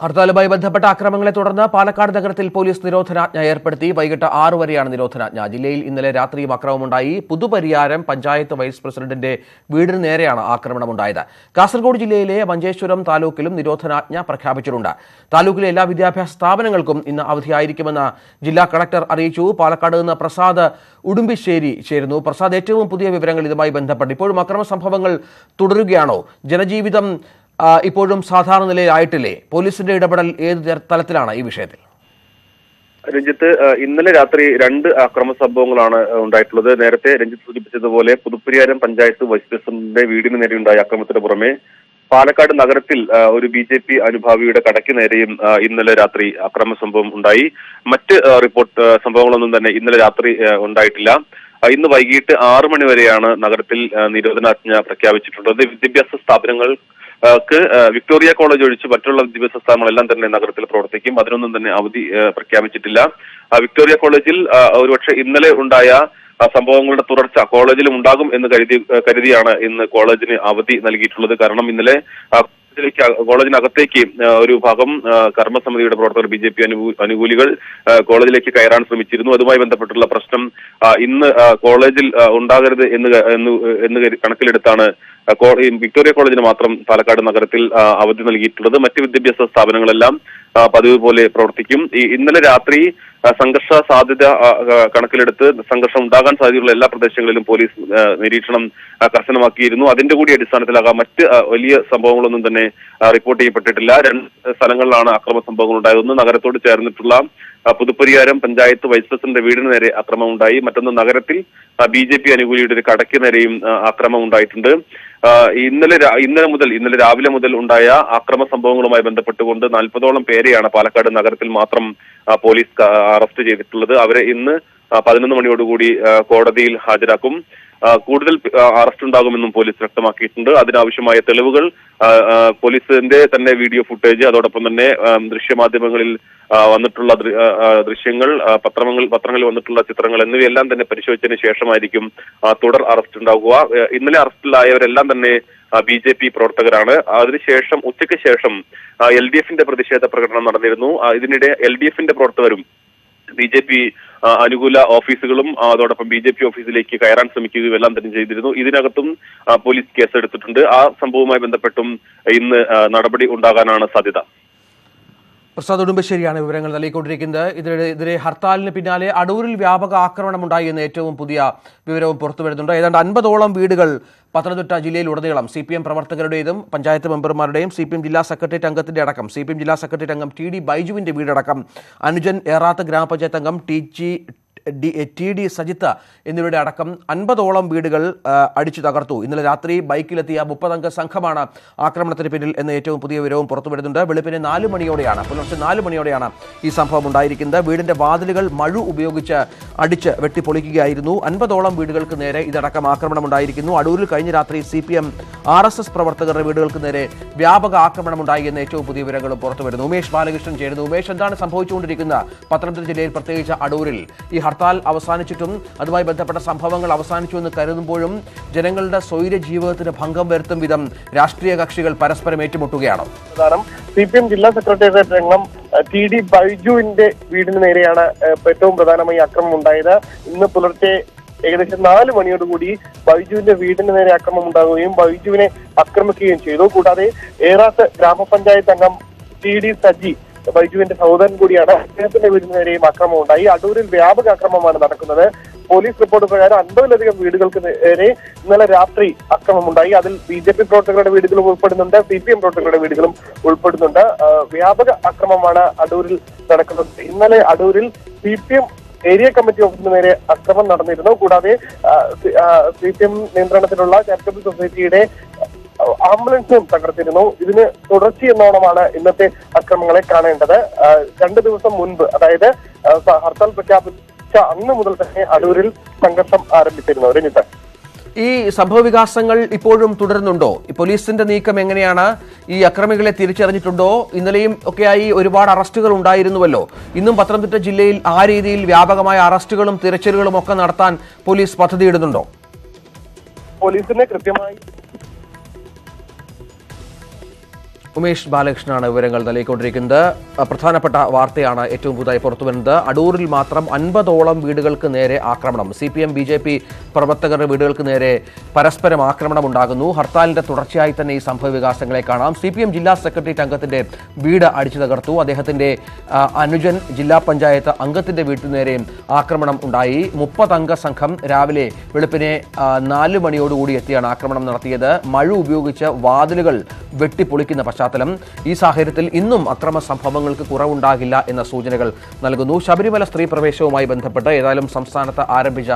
ഹർത്താലുമായി ബന്ധപ്പെട്ട അക്രമങ്ങളെ തുടർന്ന് പാലക്കാട് നഗരത്തിൽ പോലീസ് നിരോധനാജ്ഞ ഏർപ്പെടുത്തി. വൈകിട്ട് 6 വരെയാണ് നിരോധനാജ്ഞ. ജില്ലയിൽ ഇന്നലെ രാത്രിയും അക്രമമുണ്ടായി. പുതുപരിയാരം പഞ്ചായത്ത് വൈസ് പ്രസിഡന്റിന്റെ വീടിന് നേരെയാണ് ആക്രമണമുണ്ടായത്. കാസർഗോഡ് ജില്ലയിലെ മഞ്ചേശ്വരം താലൂക്കിലും നിരോധനാജ്ഞ പ്രഖ്യാപിച്ചിട്ടുണ്ട്. താലൂക്കിലെ എല്ലാ വിദ്യാഭ്യാസ സ്ഥാപനങ്ങൾക്കും ഇന്ന് അവധിയായിരിക്കുമെന്ന് ജില്ലാ കളക്ടർ അറിയിച്ചു. പാലക്കാട് നിന്ന് പ്രസാദ് ഉടുമ്പിശ്ശേരി ചേരുന്നു. പ്രസാദ്, ഏറ്റവും പുതിയ വിവരങ്ങൾ ഇതുമായി ബന്ധപ്പെട്ട്. ഇപ്പോഴും അക്രമ സംഭവങ്ങൾ തുടരുകയാണോ? ജനജീവിതം ഇപ്പോഴും സാധാരണ നിലയിലായിട്ടില്ലേ? പോലീസിന്റെ ഇടപെടൽ ഏത് തലത്തിലാണ് ഈ വിഷയത്തിൽ? രഞ്ജിത്ത്, ഇന്നലെ രാത്രി 2 അക്രമ സംഭവങ്ങളാണ് ഉണ്ടായിട്ടുള്ളത്. നേരത്തെ രഞ്ജിത്ത് സൂചിപ്പിച്ചതുപോലെ പുതുപ്പരിയാരം പഞ്ചായത്ത് വൈസ് പ്രസിഡന്റിന്റെ വീടിന് നേരെയുണ്ടായ അക്രമത്തിന് പുറമെ പാലക്കാട് നഗരത്തിൽ ഒരു BJP അനുഭാവിയുടെ കടയ്ക്ക് നേരെയും ഇന്നലെ രാത്രി അക്രമ സംഭവം ഉണ്ടായി. മറ്റ് സംഭവങ്ങളൊന്നും തന്നെ ഇന്നലെ രാത്രി ഉണ്ടായിട്ടില്ല. ഇന്ന് വൈകിട്ട് 6 മണി വരെയാണ് നഗരത്തിൽ നിരോധനാജ്ഞ പ്രഖ്യാപിച്ചിട്ടുള്ളത്. വിദ്യാഭ്യാസ സ്ഥാപനങ്ങൾ വിക്ടോറിയ കോളേജ് ഒഴിച്ച് മറ്റുള്ള വിദ്യാഭ്യാസ സ്ഥാപനങ്ങളെല്ലാം തന്നെ നഗരത്തിൽ പ്രവർത്തിക്കും. അതിനൊന്നും തന്നെ അവധി പ്രഖ്യാപിച്ചിട്ടില്ല. വിക്ടോറിയ കോളേജിൽ ഒരുപക്ഷെ ഇന്നലെ ഉണ്ടായ സംഭവങ്ങളുടെ തുടർച്ച കോളേജിലും ഉണ്ടാകും എന്ന് കരുതിയാണ് ഇന്ന് കോളേജിന് അവധി നൽകിയിട്ടുള്ളത്. കാരണം ഇന്നലെ കോളേജിനകത്തേക്ക് ഒരു ഭാഗം കർമ്മസമിതിയുടെ പ്രവർത്തകർ BJP അനുകൂലികൾ കോളേജിലേക്ക് കയറാൻ ശ്രമിച്ചിരുന്നു. അതുമായി ബന്ധപ്പെട്ടുള്ള പ്രശ്നം ഇന്ന് കോളേജിൽ ഉണ്ടാകരുത് എന്ന് കണക്കിലെടുത്താണ് വിക്ടോറിയ കോളേജിന് മാത്രം പാലക്കാട് നഗരത്തിൽ അവധി നൽകിയിട്ടുള്ളത്. മറ്റ് വിദ്യാഭ്യാസ സ്ഥാപനങ്ങളെല്ലാം പതിവ് പോലെ പ്രവർത്തിക്കും. ഇന്നലെ രാത്രി സംഘർഷ സാധ്യത കണക്കിലെടുത്ത് സംഘർഷം ഉണ്ടാകാൻ സാധ്യതയുള്ള എല്ലാ പ്രദേശങ്ങളിലും പോലീസ് നിരീക്ഷണം കർശനമാക്കിയിരുന്നു. അതിന്റെ കൂടി അടിസ്ഥാനത്തിലാകാം മറ്റ് വലിയ സംഭവങ്ങളൊന്നും തന്നെ റിപ്പോർട്ട് ചെയ്യപ്പെട്ടിട്ടില്ല. 2 സ്ഥലങ്ങളിലാണ് അക്രമ സംഭവങ്ങൾ ഉണ്ടായത്. ഒന്ന് നഗരത്തോട് ചേർന്നിട്ടുള്ള പുതുപ്പരിയാരം പഞ്ചായത്ത് വൈസ് പ്രസിഡന്റ് വീടിന് നേരെ ആക്രമണം ഉണ്ടായി. മറ്റൊന്ന് നഗരത്തിൽ BJP അനുകൂലിയുടെ ഒരു കടയ്ക്ക് നേരെയും ആക്രമണം ഉണ്ടായിട്ടുണ്ട്. ഇന്നലെ രാവിലെ മുതൽ ഉണ്ടായ അക്രമ സംഭവങ്ങളുമായി ബന്ധപ്പെട്ടുകൊണ്ട് 40ഓളം പേരെയാണ് പാലക്കാട് നഗരത്തിൽ മാത്രം പോലീസ് അറസ്റ്റ് ചെയ്തിട്ടുള്ളത്. അവരെ ഇന്ന് 11 മണിയോടുകൂടി കോടതിയിൽ ഹാജരാക്കും. കൂടുതൽ അറസ്റ്റ് ഉണ്ടാകുമെന്നും പോലീസ് വ്യക്തമാക്കിയിട്ടുണ്ട്. അതിനാവശ്യമായ തെളിവുകൾ, പോലീസിന്റെ തന്നെ വീഡിയോ ഫുട്ടേജ്, അതോടൊപ്പം തന്നെ ദൃശ്യമാധ്യമങ്ങളിൽ വന്നിട്ടുള്ള ദൃശ്യങ്ങൾ, പത്രങ്ങളിൽ വന്നിട്ടുള്ള ചിത്രങ്ങൾ എന്നിവയെല്ലാം തന്നെ പരിശോധിച്ചതിന് ശേഷമായിരിക്കും തുടർ അറസ്റ്റ് ഉണ്ടാകുക. ഇന്നലെ അറസ്റ്റിലായവരെല്ലാം തന്നെ BJP പ്രവർത്തകരാണ്. അതിനുശേഷം ഉച്ചയ്ക്ക് ശേഷം LDFന്റെ പ്രതിഷേധ പ്രകടനം നടന്നിരുന്നു. ഇതിനിടെ LDFന്റെ പ്രവർത്തകരും BJP അനുകൂല ഓഫീസുകളും അതോടൊപ്പം BJP ഓഫീസിലേക്ക് കയറാൻ ശ്രമിക്കുകയും എല്ലാം തന്നെ ചെയ്തിരുന്നു. ഇതിനകത്തും പോലീസ് കേസെടുത്തിട്ടുണ്ട്. ആ സംഭവവുമായി ബന്ധപ്പെട്ടും ഇന്ന് നടപടി ഉണ്ടാകാനാണ് സാധ്യത. പ്രസാദ് ഉടുമ്പശ്ശേരിയാണ് വിവരങ്ങൾ നൽകിക്കൊണ്ടിരിക്കുന്നത്. ഇതിനെതിരെ ഹർത്താലിന് പിന്നാലെ അടൂരിൽ വ്യാപക ആക്രമണമുണ്ടായി എന്ന ഏറ്റവും പുതിയ വിവരവും പുറത്തുവരുന്നുണ്ട്. ഏതാണ്ട് 50ഓളം വീടുകൾ പത്തനംതിട്ട ജില്ലയിലുടനീളം CPM പ്രവർത്തകരുടേതും പഞ്ചായത്ത് മെമ്പർമാരുടെയും CPM ജില്ലാ സെക്രട്ടേറിയറ്റ് അംഗത്തിന്റെ അടക്കം CPM ജില്ലാ സെക്രട്ടേറിയറ്റ് അംഗം TD ബൈജുവിന്റെ വീടടക്കം അനുജൻ ഏറാത്ത് ഗ്രാമപഞ്ചായത്ത് അംഗം TD സജിത്ത് എന്നിവരുടെ അടക്കം 50ഓളം വീടുകൾ അടിച്ചു തകർത്തു. ഇന്നലെ രാത്രി ബൈക്കിലെത്തിയ 30 സംഘമാണ് ആക്രമണത്തിന് പിന്നിൽ എന്ന ഏറ്റവും പുതിയ വിവരവും പുറത്തുവരുന്നുണ്ട്. വെളുപ്പിന് പുലർച്ചെ 4 മണിയോടെയാണ് ഈ സംഭവം ഉണ്ടായിരിക്കുന്നത്. വീടിന്റെ വാതിലുകൾ മഴു ഉപയോഗിച്ച് അടിച്ച് വെട്ടിപ്പൊളിക്കുകയായിരുന്നു. 50ഓളം വീടുകൾക്ക് നേരെ ഇതടക്കം ആക്രമണമുണ്ടായിരിക്കുന്നു. അടൂരിൽ കഴിഞ്ഞ രാത്രി CPM RSS പ്രവർത്തകരുടെ വീടുകൾക്ക് നേരെ വ്യാപക ആക്രമണമുണ്ടായി എന്ന ഏറ്റവും പുതിയ വിവരങ്ങളും പുറത്തുവരുന്നു. ഉമേഷ് ബാലകൃഷ്ണൻ ചേരുന്നു. ഉമേഷ്, എന്താണ് സംഭവിച്ചുകൊണ്ടിരിക്കുന്നത് പത്തനംതിട്ട ജില്ലയിൽ, പ്രത്യേകിച്ച് അടൂരിൽ? ഈ ഹർത്താൽ അവസാനിച്ചിട്ടും അതുമായി ബന്ധപ്പെട്ട സംഭവങ്ങൾ അവസാനിച്ചു എന്ന് കരുതുമ്പോഴും ജനങ്ങളുടെ സ്വൈര്യ ജീവിതത്തിന് ഭംഗം വരുത്തും വിധം രാഷ്ട്രീയ കക്ഷികൾ പരസ്പരം ഏറ്റുമുട്ടുകയാണോ? CPM ജില്ലാ സെക്രട്ടേറിയറ്റ് അംഗം TD ബൈജുവിന്റെ വീടിന് നേരെയാണ് ഏറ്റവും പ്രധാനമായി ആക്രമണം ഉണ്ടായത്. ഇന്ന് പുലർച്ചെ ഏകദേശം 4 മണിയോടുകൂടി ബൈജുവിന്റെ വീടിന് നേരെ ആക്രമണം ഉണ്ടാകുകയും ബൈജുവിനെ ആക്രമിക്കുകയും ചെയ്തു. കൂടാതെ ഏറാത്ത് ഗ്രാമപഞ്ചായത്ത് അംഗം TD സജി, ബൈജുവിന്റെ സഹോദരൻ കൂടിയാണ്, അദ്ദേഹത്തിന്റെ വീടിന് നേരെയും ആക്രമണം ഉണ്ടായി. അടൂരിൽ വ്യാപക ആക്രമണമാണ് നടക്കുന്നത്. പോലീസ് റിപ്പോർട്ട് പ്രകാരം 50ലധികം വീടുകൾക്ക് നേരെ ഇന്നലെ രാത്രി ആക്രമണമുണ്ടായി. അതിൽ BJP പ്രവർത്തകരുടെ വീടുകളും ഉൾപ്പെടുന്നുണ്ട്, CPM പ്രവർത്തകരുടെ വീടുകളും ഉൾപ്പെടുന്നുണ്ട്. വ്യാപക ആക്രമണമാണ് അടൂരിൽ നടക്കുന്നത്. ഇന്നലെ അടൂരിൽ CPM ഏരിയ കമ്മിറ്റി ഓഫീസിന് നേരെ ആക്രമണം നടന്നിരുന്നു. കൂടാതെ CPM നിയന്ത്രണത്തിലുള്ള ചാരിറ്റബിൾ സൊസൈറ്റിയുടെ ആംബുലൻസും തകർത്തിരുന്നു. ഇതിന് തുടർച്ചയെന്നോണമാണ് ഇന്നത്തെ അക്രമങ്ങളെ കാണേണ്ടത്. 2 ദിവസം മുൻപ്, അതായത് ഹർത്താൽ പ്രഖ്യാപിച്ച അന്ന് മുതൽ തന്നെ അടൂരിൽ സംഘർഷം ആരംഭിച്ചിരുന്നു. രഞ്ജിത്ത്, ഈ സംഭവ വികാസങ്ങൾ ഇപ്പോഴും തുടരുന്നുണ്ടോ? പോലീസിന്റെ നീക്കം എങ്ങനെയാണ്? ഈ അക്രമികളെ തിരിച്ചറിഞ്ഞിട്ടുണ്ടോ? ഇന്നലെയും ഒക്കെയായി ഒരുപാട് അറസ്റ്റുകൾ ഉണ്ടായിരുന്നുവല്ലോ. ഇന്നും പത്തനംതിട്ട ജില്ലയിൽ ആ രീതിയിൽ വ്യാപകമായ അറസ്റ്റുകളും തിരച്ചിലുകളും ഒക്കെ നടത്താൻ പോലീസ് പദ്ധതിയിടുന്നുണ്ടോ? പോലീസിന് കൃത്യമായി ഉമേഷ് ബാലകൃഷ്ണനാണ് വിവരങ്ങൾ നൽകിക്കൊണ്ടിരിക്കുന്നത്. പ്രധാനപ്പെട്ട വാർത്തയാണ് ഏറ്റവും പുതുതായി പുറത്തുവരുന്നത്. അടൂരിൽ മാത്രം 50ഓളം വീടുകൾക്ക് നേരെ ആക്രമണം. CPM BJP പ്രവർത്തകരുടെ വീടുകൾക്ക് നേരെ പരസ്പരം ആക്രമണം ഉണ്ടാകുന്നു. ഹർത്താലിന്റെ തുടർച്ചയായി തന്നെ ഈ സംഭവ വികാസങ്ങളെ കാണാം. CPM ജില്ലാ സെക്രട്ടേറിയറ്റ് അംഗത്തിന്റെ വീട് അടിച്ചു തകർത്തു. അദ്ദേഹത്തിന്റെ അനുജൻ ജില്ലാ പഞ്ചായത്ത് അംഗത്തിന്റെ വീട്ടിന് നേരെയും ആക്രമണം ഉണ്ടായി. 30 അംഗ സംഘം രാവിലെ വെളുപ്പിനെ 4 മണിയോടുകൂടി എത്തിയാണ് ആക്രമണം നടത്തിയത്. മഴ ഉപയോഗിച്ച് വാതിലുകൾ വെട്ടിപ്പൊളിക്കുന്ന പശ്ചാത്തലം. ഈ സാഹചര്യത്തിൽ ഇന്നും അക്രമ സംഭവങ്ങൾക്ക് കുറവുണ്ടാകില്ല എന്ന സൂചനകൾ നൽകുന്നു. ശബരിമല സ്ത്രീ പ്രവേശവുമായി ബന്ധപ്പെട്ട് ഏതായാലും സംസ്ഥാനത്ത് ആരംഭിച്ച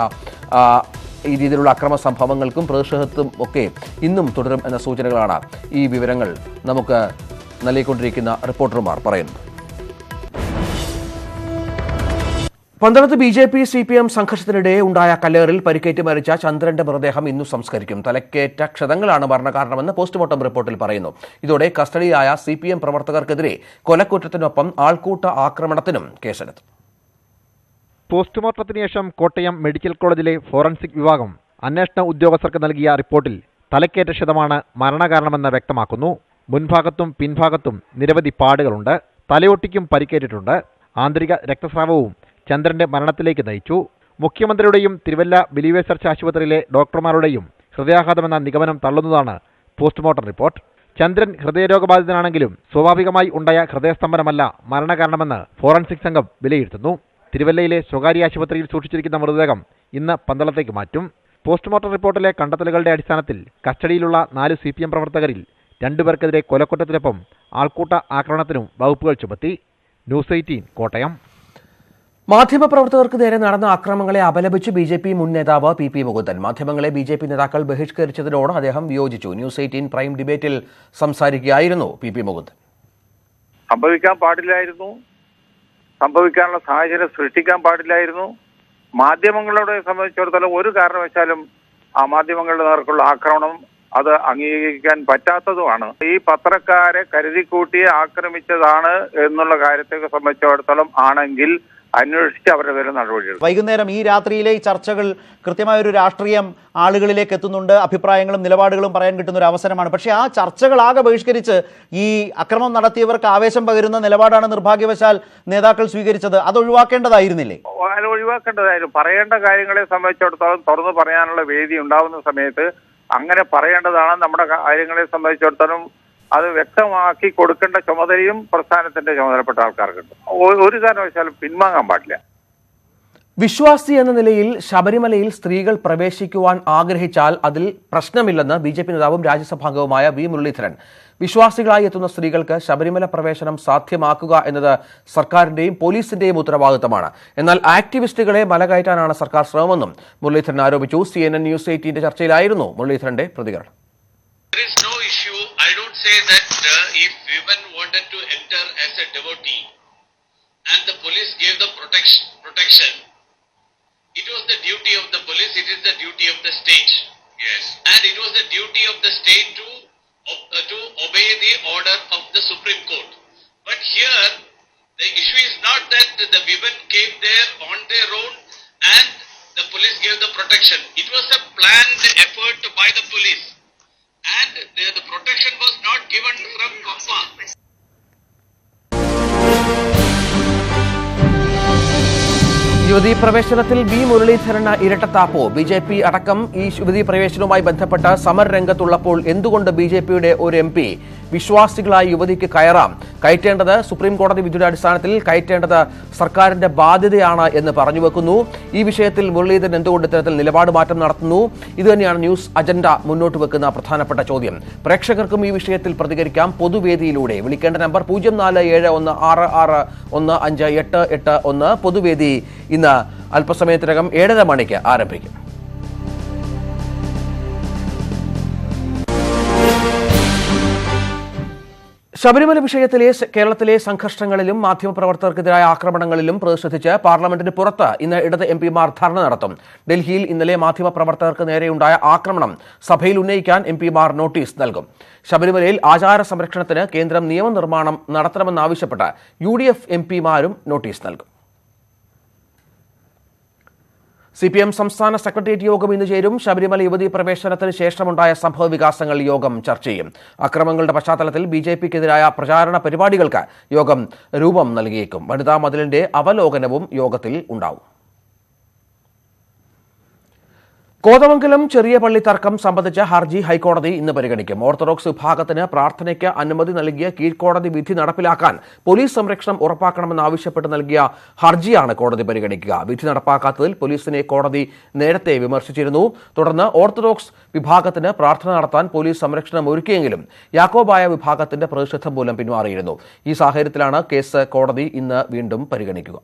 ഈ രീതിയിലുള്ള അക്രമ സംഭവങ്ങൾക്കും പ്രതിഷേധത്തും ഒക്കെ ഇന്നും തുടരും എന്ന സൂചനകളാണ് ഈ വിവരങ്ങൾ നമുക്ക് നൽകിക്കൊണ്ടിരിക്കുന്ന റിപ്പോർട്ടർമാർ പറയുന്നത്. പന്തളത്ത് BJP CPM സംഘർഷത്തിനിടെ ഉണ്ടായ കല്ലേറിൽ പരിക്കേറ്റ് മരിച്ച ചന്ദ്രന്റെ മൃതദേഹം ഇന്നു സംസ്കരിക്കും. തലക്കേറ്റ ക്ഷതങ്ങളാണ് മരണകാരണമെന്ന് പോസ്റ്റ്മോർട്ടം റിപ്പോർട്ടിൽ പറയുന്നു. ഇതോടെ കസ്റ്റഡിയിലായ CPM പ്രവർത്തകർക്കെതിരെ കൊലക്കുറ്റത്തിനൊപ്പം ആൾക്കൂട്ട ആക്രമണത്തിനും കേസെടുത്തു. പോസ്റ്റ്മോർട്ടത്തിന് ശേഷം കോട്ടയം മെഡിക്കൽ കോളേജിലെ ഫോറൻസിക് വിഭാഗം അന്വേഷണ ഉദ്യോഗസ്ഥർക്ക് നൽകിയ റിപ്പോർട്ടിൽ തലക്കേറ്റ ക്ഷതമാണ് മരണകാരണമെന്ന് വ്യക്തമാക്കുന്നു. മുൻഭാഗത്തും പിൻഭാഗത്തും നിരവധി പാടുകളുണ്ട്. തലയോട്ടിക്കും പരിക്കേറ്റിട്ടുണ്ട്. ആന്തരിക രക്തസ്രാവവും ചന്ദ്രന്റെ മരണത്തിലേക്ക് നയിച്ചു. മുഖ്യമന്ത്രിയുടെയും തിരുവല്ല ബിലീവേഴ്സ് ചർച്ച് ആശുപത്രിയിലെ ഡോക്ടർമാരുടെയും ഹൃദയാഘാതമെന്ന നിഗമനം തള്ളുന്നതാണ് പോസ്റ്റ്മോർട്ടം റിപ്പോർട്ട്. ചന്ദ്രൻ ഹൃദയരോഗബാധിതനാണെങ്കിലും സ്വാഭാവികമായി ഉണ്ടായ ഹൃദയസ്തംഭനമല്ല മരണകാരണമെന്ന് ഫോറൻസിക് സംഘം വിലയിരുത്തുന്നു. തിരുവല്ലയിലെ സ്വകാര്യ ആശുപത്രിയിൽ സൂക്ഷിച്ചിരിക്കുന്ന മൃതദേഹം ഇന്ന് പന്തളത്തേക്ക് മാറ്റും. പോസ്റ്റ്മോർട്ടം റിപ്പോർട്ടിലെ കണ്ടെത്തലുകളുടെ അടിസ്ഥാനത്തിൽ കസ്റ്റഡിയിലുള്ള 4 CPM പ്രവർത്തകരിൽ 2 പേർക്കെതിരെ കൊലക്കുറ്റത്തിനൊപ്പം ആൾക്കൂട്ട ആക്രമണത്തിനും വകുപ്പുകൾ ചുമത്തി. ന്യൂസ് 18 കോട്ടയം. മാധ്യമപ്രവർത്തകർക്ക് നേരെ നടന്ന ആക്രമണങ്ങളെ അപലപിച്ച് BJP മുൻ നേതാവ് PP മുകുന്ദൻ. മാധ്യമങ്ങളെ BJP നേതാക്കൾ ബഹിഷ്കരിച്ചതിനോട് അദ്ദേഹം വിയോജിച്ചു. ന്യൂസ് 18 പ്രൈം ഡിബേറ്റിൽ സംസാരിക്കുകയായിരുന്നു PP മുകുന്ദൻ. സംഭവിക്കാൻ പാടില്ലായിരുന്നു, സംഭവിക്കാനുള്ള സാഹചര്യം സൃഷ്ടിക്കാൻ പാടില്ലായിരുന്നു. മാധ്യമങ്ങളെ സംബന്ധിച്ചിടത്തോളം ഒരു കാരണവശാലും ആ മാധ്യമങ്ങളുടെ നേർക്കുള്ള ആക്രമണം അത് അംഗീകരിക്കാൻ പറ്റാത്തതുമാണ്. ഈ പത്രക്കാരെ കരുതിക്കൂട്ടി ആക്രമിച്ചതാണ് എന്നുള്ള കാര്യത്തെ സംബന്ധിച്ചിടത്തോളം ആണെങ്കിൽ അന്വേഷിച്ച് അവരുടെ പേരിൽ നടപടിയെടുക്കും. വൈകുന്നേരം ഈ രാത്രിയിലെ ഈ ചർച്ചകൾ കൃത്യമായ ഒരു രാഷ്ട്രീയം ആളുകളിലേക്ക് എത്തുന്നുണ്ട്, അഭിപ്രായങ്ങളും നിലപാടുകളും പറയാൻ കിട്ടുന്ന ഒരു അവസരമാണ്. പക്ഷേ ആ ചർച്ചകളാകെ ബഹിഷ്കരിച്ച് ഈ അക്രമം നടത്തിയവർക്ക് ആവേശം പകരുന്ന നിലപാടാണ് നിർഭാഗ്യവശാൽ നേതാക്കൾ സ്വീകരിച്ചത്. അത് ഒഴിവാക്കേണ്ടതായിരുന്നില്ലേ? അത് ഒഴിവാക്കേണ്ടതായിരുന്നു. പറയേണ്ട കാര്യങ്ങളെ സംബന്ധിച്ചിടത്തോളം തുറന്നു പറയാനുള്ള വേദി ഉണ്ടാവുന്ന സമയത്ത് അങ്ങനെ പറയേണ്ടതാണ്. നമ്മുടെ കാര്യങ്ങളെ സംബന്ധിച്ചിടത്തോളം അത് വ്യക്തമാക്കി കൊടുക്കേണ്ട ചുമതലയും പ്രസ്ഥാനത്തിന്റെ ചുമതലപ്പെട്ട ആൾക്കാർക്കുണ്ട്. ഒരു കാരണവശാലും പിൻവാങ്ങാൻ പാടില്ല. വിശ്വാസി എന്ന നിലയിൽ ശബരിമലയിൽ സ്ത്രീകൾ പ്രവേശിക്കുവാൻ ആഗ്രഹിച്ചാൽ അതിൽ പ്രശ്നമില്ലെന്ന് BJP നേതാവും രാജ്യസഭാംഗവുമായ വി മുരളീധരൻ. വിശ്വാസികളായി എത്തുന്ന സ്ത്രീകൾക്ക് ശബരിമല പ്രവേശനം സാധ്യമാക്കുക എന്നത് സർക്കാരിന്റെയും പോലീസിന്റെയും ഉത്തരവാദിത്തമാണ്. എന്നാൽ ആക്ടിവിസ്റ്റുകളെ മലകയറ്റാനാണ് സർക്കാർ ശ്രമമെന്നും മുരളീധരൻ ആരോപിച്ചു. CNN News 18 ചർച്ചയിലായിരുന്നു മുരളീധരന്റെ പ്രതികരണം. I don't say that if women wanted to enter as a devotee and the police gave the protection, it was the duty of the police, it is the duty of the state. Yes. And it was the duty of the state to obey the order of the Supreme Court. But here, the issue is not that the women came there on their own and the police gave the protection. It was a planned effort by the police. And the protection was not given from Pampa. യുവതീ പ്രവേശനത്തിൽ വി മുരളീധരന് ഇരട്ടത്താപ്പോ? BJP അടക്കം ഈ യുവതീ പ്രവേശനവുമായി ബന്ധപ്പെട്ട് സമരരംഗത്തുള്ളപ്പോൾ എന്തുകൊണ്ട് BJPയുടെ ഒരു MP വിശ്വാസികളായി യുവതിക്ക് കയറ്റേണ്ടത് സുപ്രീം കോടതി വിധിയുടെ അടിസ്ഥാനത്തിൽ കയറ്റേണ്ടത് സർക്കാരിന്റെ ബാധ്യതയാണ് എന്ന് പറഞ്ഞു വെക്കുന്നു. ഈ വിഷയത്തിൽ മുരളീധരൻ എന്തുകൊണ്ട് ഇത്തരത്തിൽ നിലപാട് മാറ്റം നടത്തുന്നു? ഇതുതന്നെയാണ് ന്യൂസ് അജണ്ട മുന്നോട്ട് വെക്കുന്ന പ്രധാനപ്പെട്ട ചോദ്യം. പ്രേക്ഷകർക്കും ഈ വിഷയത്തിൽ പ്രതികരിക്കാം പൊതുവേദിയിലൂടെ. വിളിക്കേണ്ട നമ്പർ 047166158881. പൊതുവേദി ഇന്ന് അല്പസമയത്തിനകം 7:30 മണിക്ക് ആരംഭിക്കും. ശബരിമല വിഷയത്തിലെ കേരളത്തിലെ സംഘർഷങ്ങളിലും മാധ്യമപ്രവർത്തകർക്കെതിരായ ആക്രമണങ്ങളിലും പ്രതിഷേധിച്ച് പാർലമെന്റിന് പുറത്ത് ഇന്ന് ഇടത് MPമാർ ധർണ നടത്തും. ഡൽഹിയിൽ ഇന്നലെ മാധ്യമപ്രവർത്തകർക്ക് നേരെയുണ്ടായ ആക്രമണം സഭയിൽ ഉന്നയിക്കാൻ MPമാർ നോട്ടീസ് നൽകും. ശബരിമലയിൽ ആചാര സംരക്ഷണത്തിന് കേന്ദ്രം നിയമനിർമ്മാണം നടത്തണമെന്നാവശ്യപ്പെട്ട് UDF MPമാരും നോട്ടീസ് നൽകും. CPM സംസ്ഥാന സെക്രട്ടേറിയറ്റ് യോഗം ഇന്ന് ചേരും. ശബരിമല യുവതീ പ്രവേശനത്തിന് ശേഷമുണ്ടായ സംഭവ വികാസങ്ങൾ യോഗം ചർച്ച ചെയ്യും. അക്രമങ്ങളുടെ പശ്ചാത്തലത്തിൽ BJPക്കെതിരായ പ്രചാരണ പരിപാടികൾക്ക് യോഗം രൂപം നൽകിയേക്കും. വനിതാ മതിലിന്റെ അവലോകനവും യോഗത്തിൽ ഉണ്ടാവും. കോതമംഗലം ചെറിയ പള്ളി തർക്കം സംബന്ധിച്ച ഹർജി ഹൈക്കോടതി ഇന്ന് പരിഗണിക്കും. ഓർത്തഡോക്സ് വിഭാഗത്തിന് പ്രാർത്ഥനയ്ക്ക് അനുമതി നൽകിയ കീഴ്ക്കോടതി വിധി നടപ്പിലാക്കാൻ പോലീസ് സംരക്ഷണം ഉറപ്പാക്കണമെന്നാവശ്യപ്പെട്ട് നൽകിയ ഹർജിയാണ് കോടതി പരിഗണിക്കുക. വിധി നടപ്പാക്കാത്തതിൽ പോലീസിനെ കോടതി നേരത്തെ വിമർശിച്ചിരുന്നു. തുടർന്ന് ഓർത്തഡോക്സ് വിഭാഗത്തിന് പ്രാർത്ഥന നടത്താൻ പോലീസ് സംരക്ഷണം ഒരുക്കിയെങ്കിലും യാക്കോബായ വിഭാഗത്തിന്റെ പ്രതിഷേധം മൂലം പിന്മാറിയിരുന്നു. ഈ സാഹചര്യത്തിലാണ് കേസ് കോടതി ഇന്ന് വീണ്ടും പരിഗണിക്കുക.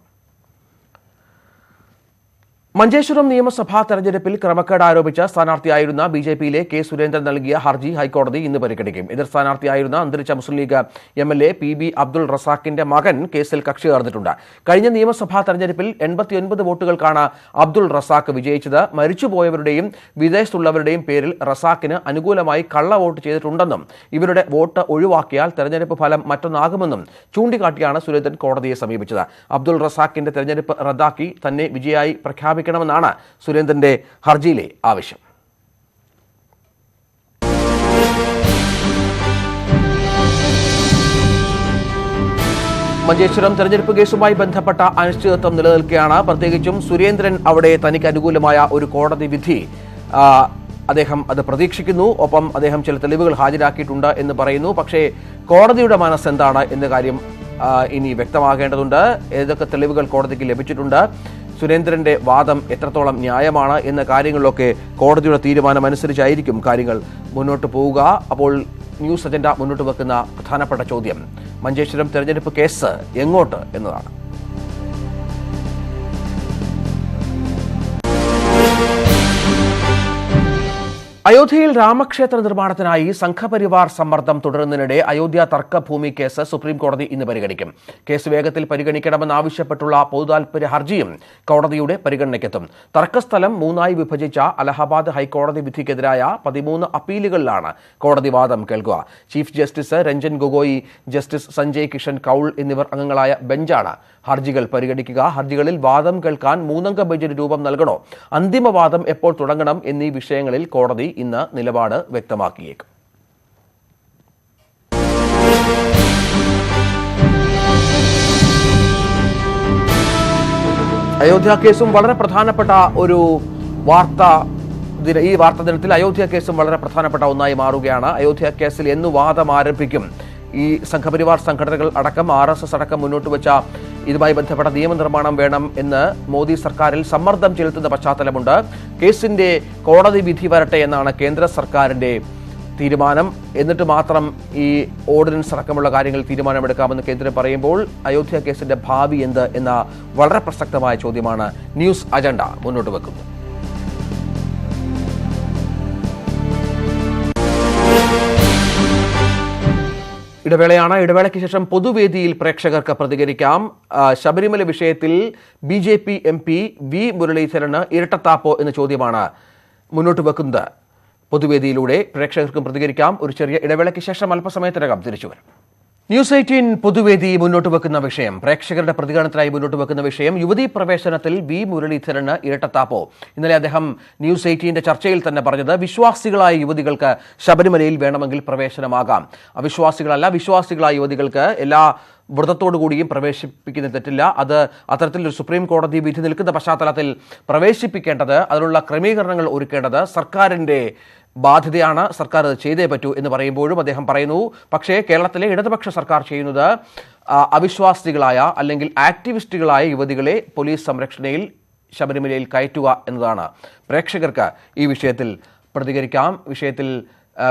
മഞ്ചേശ്വരം നിയമസഭാ തെരഞ്ഞെടുപ്പിൽ ക്രമക്കേട് ആരോപിച്ച സ്ഥാനാർത്ഥിയായിരുന്ന BJPയിലെ K. സുരേന്ദ്രൻ നൽകിയ ഹർജി ഹൈക്കോടതി ഇന്ന് പരിഗണിക്കും. എതിർ സ്ഥാനാർത്ഥിയായിരുന്ന അന്തരിച്ച മുസ്ലിം ലീഗ് MLA PB അബ്ദുൾ റസാഖിന്റെ മകൻ കേസിൽ കക്ഷി ചേർന്നിട്ടുണ്ട്. കഴിഞ്ഞ നിയമസഭാ തെരഞ്ഞെടുപ്പിൽ 89 വോട്ടുകൾക്കാണ് അബ്ദുൾ റസാഖ് വിജയിച്ചത്. മരിച്ചുപോയവരുടെയും വിദേശത്തുള്ളവരുടെയും പേരിൽ റസാഖിന് അനുകൂലമായി കള്ള വോട്ട് ചെയ്തിട്ടുണ്ടെന്നും ഇവരുടെ വോട്ട് ഒഴിവാക്കിയാൽ തെരഞ്ഞെടുപ്പ് ഫലം മറ്റൊന്നാകുമെന്നും ചൂണ്ടിക്കാട്ടിയാണ് സുരേന്ദ്രൻ കോടതിയെ സമീപിച്ചത്. അബ്ദുൾ റസാഖിന്റെ തെരഞ്ഞെടുപ്പ് റദ്ദാക്കി തന്നെ വിജയായി പ്രഖ്യാപിക്കണമെന്നാണ് സുരേന്ദ്രന്റെ ഹർജിയിലെ ആവശ്യം. മഞ്ചേശ്വരം തെരഞ്ഞെടുപ്പ് കേസുമായി ബന്ധപ്പെട്ട അനിശ്ചിതത്വം നിലനിൽക്കുകയാണ്. പ്രത്യേകിച്ചും സുരേന്ദ്രൻ അവിടെ തനിക്ക് അനുകൂലമായ ഒരു കോടതി വിധി അദ്ദേഹം അത് പ്രതീക്ഷിക്കുന്നു. ഒപ്പം അദ്ദേഹം ചില തെളിവുകൾ ഹാജരാക്കിയിട്ടുണ്ട് എന്ന് പറയുന്നു. പക്ഷേ കോടതിയുടെ മനസ്സ് എന്താണ് എന്ന കാര്യം ഇനി വ്യക്തമാകേണ്ടതുണ്ട്. ഏതൊക്കെ തെളിവുകൾ കോടതിക്ക് ലഭിച്ചിട്ടുണ്ട്, സുരേന്ദ്രന്റെ വാദം എത്രത്തോളം ന്യായമാണ് എന്ന കാര്യങ്ങളിലൊക്കെ കോടതിയുടെ തീരുമാനമനുസരിച്ചായിരിക്കും കാര്യങ്ങൾ മുന്നോട്ട് പോവുക. അപ്പോൾ ന്യൂസ് അജണ്ട മുന്നോട്ട് വെക്കുന്ന പ്രധാനപ്പെട്ട ചോദ്യം മഞ്ചേശ്വരം തെരഞ്ഞെടുപ്പ് കേസ് എങ്ങോട്ട് എന്നതാണ്. അയോധ്യയിൽ രാമക്ഷേത്ര നിർമ്മാണത്തിനായി സംഘപരിവാർ സമ്മർദ്ദം തുടരുന്നതിനിടെ അയോധ്യ തർക്കഭൂമി കേസ് സുപ്രീം കോടതി ഇന്ന് പരിഗണിക്കും. കേസ് വേഗത്തിൽ പരിഗണിക്കണമെന്നാവശ്യപ്പെട്ടുള്ള പൊതുതാൽപര്യ ഹർജിയും കോടതിയുടെ പരിഗണനയ്ക്കെത്തും. തർക്കസ്ഥലം 3ആയി വിഭജിച്ച അലഹബാദ് ഹൈക്കോടതി വിധിക്കെതിരായ 13 അപ്പീലുകളിലാണ് കോടതി വാദം കേൾക്കുക. Chief justice Ranjan Gogoi, justice Sanjay Kishan Kaul എന്നിവർ അംഗങ്ങളായ ബെഞ്ചാണ് ഹർജികൾ പരിഗണിക്കുക. ഹർജികളിൽ വാദം കേൾക്കാൻ 3-അംഗ ബെഞ്ചിന് രൂപം നൽകണോ, അന്തിമവാദം എപ്പോൾ തുടങ്ങണം എന്നീ വിഷയങ്ങളിൽ കോടതി ഇന്ന് നിലപാട് വ്യക്തമാക്കിയേക്കും. അയോധ്യ കേസും വളരെ പ്രധാനപ്പെട്ട ഒരു ഈ വാർത്താ ദിനത്തിൽ അയോധ്യ കേസും വളരെ പ്രധാനപ്പെട്ട ഒന്നായി മാറുകയാണ്. അയോധ്യ കേസിൽ എന്ന് വാദം ആരംഭിക്കും? ഈ സംഘപരിവാർ സംഘടനകൾ അടക്കം RSS അടക്കം മുന്നോട്ട് വെച്ച ഇതുമായി ബന്ധപ്പെട്ട നിയമനിർമ്മാണം വേണം എന്ന് മോദി സർക്കാരിൽ സമ്മർദ്ദം ചെലുത്തുന്ന പശ്ചാത്തലമുണ്ട്. കേസിന്റെ കോടതി വിധി വരട്ടെ എന്നാണ് കേന്ദ്ര സർക്കാരിന്റെ തീരുമാനം. എന്നിട്ട് മാത്രം ഈ ഓർഡിനൻസ് അടക്കമുള്ള കാര്യങ്ങൾ തീരുമാനമെടുക്കാമെന്ന് കേന്ദ്രം പറയുമ്പോൾ അയോധ്യ കേസിന്റെ ഭാവി എന്ത് എന്ന വളരെ പ്രസക്തമായ ചോദ്യമാണ് ന്യൂസ് അജണ്ട മുന്നോട്ട് വെക്കുന്നത്. ഇടവേളയാണ്. ഇടവേളയ്ക്ക് ശേഷം പൊതുവേദിയിൽ പ്രേക്ഷകർക്ക് പ്രതികരിക്കാം. ശബരിമല വിഷയത്തിൽ BJP MP വി മുരളീധരന് ഇരട്ടത്താപ്പോ എന്ന ചോദ്യമാണ് മുന്നോട്ട് വെക്കുന്നത്. പൊതുവേദിയിലൂടെ പ്രേക്ഷകർക്കും പ്രതികരിക്കാം. ഒരു ചെറിയ ഇടവേളയ്ക്ക് ശേഷം അല്പസമയത്തിനകം തിരിച്ചു വരും. ന്യൂസ് 18 പൊതുവേദി മുന്നോട്ട് വെക്കുന്ന വിഷയം, പ്രേക്ഷകരുടെ പ്രതികരണത്തിനായി മുന്നോട്ട് വെക്കുന്ന വിഷയം, യുവതീ പ്രവേശനത്തിൽ വി മുരളീധരന് ഇരട്ടത്താപ്പോ. ഇന്നലെ അദ്ദേഹം ന്യൂസ് 18ന്റെ ചർച്ചയിൽ തന്നെ പറഞ്ഞത് വിശ്വാസികളായ യുവതികൾക്ക് ശബരിമലയിൽ വേണമെങ്കിൽ പ്രവേശനമാകാം, അവിശ്വാസികളല്ല വിശ്വാസികളായ യുവതികൾക്ക് എല്ലാ വ്രതത്തോടുകൂടിയും പ്രവേശിപ്പിക്കുന്ന തെറ്റില്ല. അത് അത്തരത്തിലൊരു സുപ്രീം കോടതി വിധി നിൽക്കുന്ന പശ്ചാത്തലത്തിൽ പ്രവേശിപ്പിക്കേണ്ടത്, അതിനുള്ള ക്രമീകരണങ്ങൾ ഒരുക്കേണ്ടത് സർക്കാരിൻ്റെ ബാധ്യതയാണ്, സർക്കാർ അത് ചെയ്തേ പറ്റൂ എന്ന് പറയുമ്പോഴും അദ്ദേഹം പറയുന്നു, പക്ഷേ കേരളത്തിലെ ഇടതുപക്ഷ സർക്കാർ ചെയ്യുന്നത് അവിശ്വാസികളായ അല്ലെങ്കിൽ ആക്ടിവിസ്റ്റുകളായ യുവതികളെ പോലീസ് സംരക്ഷണയിൽ ശബരിമലയിൽ കയറ്റുക എന്നതാണ്. പ്രേക്ഷകർക്ക് ഈ വിഷയത്തിൽ പ്രതികരിക്കാം. വിഷയത്തിൽ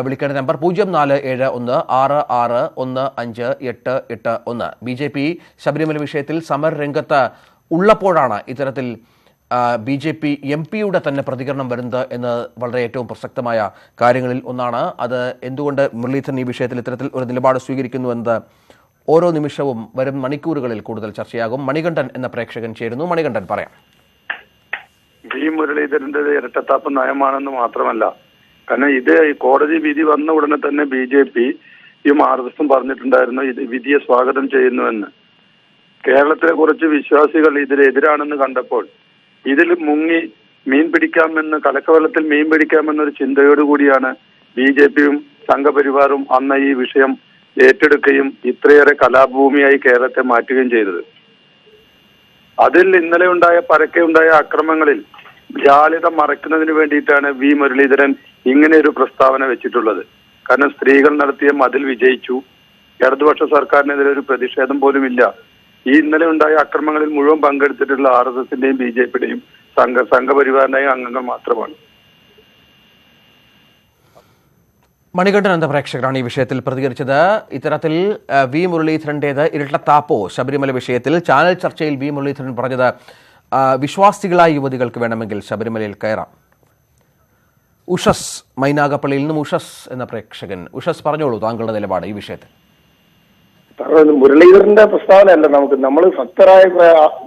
വിളിക്കേണ്ട നമ്പർ 0471661588. BJP ശബരിമല വിഷയത്തിൽ സമരരംഗത്ത് ഉള്ളപ്പോഴാണ് ഇത്തരത്തിൽ BJP MP-യുടെ തന്നെ പ്രതികരണം വരുന്നത് എന്ന് വളരെ ഏറ്റവും പ്രസക്തമായ കാര്യങ്ങളിൽ ഒന്നാണ്. അത് എന്തുകൊണ്ട് മുരളീധരൻ ഈ വിഷയത്തിൽ ഇത്തരത്തിൽ ഒരു നിലപാട് സ്വീകരിക്കുന്നു എന്നത് ഓരോ നിമിഷവും വരും മണിക്കൂറുകളിൽ കൂടുതൽ ചർച്ചയാകും. മണികണ്ഠൻ എന്ന പ്രേക്ഷകൻ ചേരുന്നു. മണികണ്ഠൻ, പറയാം. വി മുരളീധരന്റെ ഇരട്ടത്താപ്പ് നയമാണെന്ന് മാത്രമല്ല, കാരണം ഇത് കോടതി വിധി വന്ന ഉടനെ തന്നെ BJP-യും RSS-ഉം പറഞ്ഞിട്ടുണ്ടായിരുന്നു ഇത് വിധിയെ സ്വാഗതം ചെയ്യുന്നുവെന്ന്. കേരളത്തിലെ കുറച്ച് വിശ്വാസികൾ ഇതിനെതിരാണെന്ന് കണ്ടപ്പോൾ ഇതിൽ മുങ്ങി മീൻ പിടിക്കാമെന്ന്, കലക്കവെള്ളത്തിൽ മീൻ പിടിക്കാമെന്നൊരു ചിന്തയോടുകൂടിയാണ് BJP-യും സംഘപരിവാറും അന്ന് ഈ വിഷയം ഏറ്റെടുക്കുകയും ഇത്രയേറെ കലാഭൂമിയായി കേരളത്തെ മാറ്റുകയും ചെയ്തത്. അതിൽ ഇന്നലെ പരക്കെ ഉണ്ടായ അക്രമങ്ങളിൽ ജാള്യത മറയ്ക്കുന്നതിന് വേണ്ടിയിട്ടാണ് വി മുരളീധരൻ ഇങ്ങനെ ഒരു പ്രസ്താവന വെച്ചിട്ടുള്ളത്. കാരണം സ്ത്രീകൾ നടത്തിയ മതിൽ വിജയിച്ചു, ഇടതുപക്ഷ സർക്കാരിനെതിരെ ഒരു പ്രതിഷേധം പോലും ഇല്ല. ഈ ഇന്നലെ ഉണ്ടായ അക്രമങ്ങളിൽ മുഴുവൻ പങ്കെടുത്തിട്ടുള്ള RSS-ന്റെയും BJP-യുടെയും സംഘപരിവാറിന്റെയും അംഗങ്ങൾ മാത്രമാണ്. മണികണ്ഠൻ എന്ന പ്രേക്ഷകരാണ് ഈ വിഷയത്തിൽ പ്രതികരിച്ചത്. ഇത്തരത്തിൽ വി മുരളീധരൻ്റേത് ഇരട്ടത്താപ്പോ ശബരിമല വിഷയത്തിൽ ചാനൽ ചർച്ചയിൽ വി മുരളീധരൻ പറഞ്ഞത് വിശ്വാസികളായ യുവതികൾക്ക് വേണമെങ്കിൽ ശബരിമലയിൽ കയറാം. ഉഷസ് മൈനാഗപ്പള്ളിയിൽ നിന്നും ഉഷസ് എന്ന പ്രേക്ഷകൻ. ഉഷസ്, പറഞ്ഞോളൂ താങ്കളുടെ നിലപാട് ഈ വിഷയത്തിൽ. മുരളീധരന്റെ പ്രസ്താവനയല്ല, നമ്മൾ ഭക്തരായ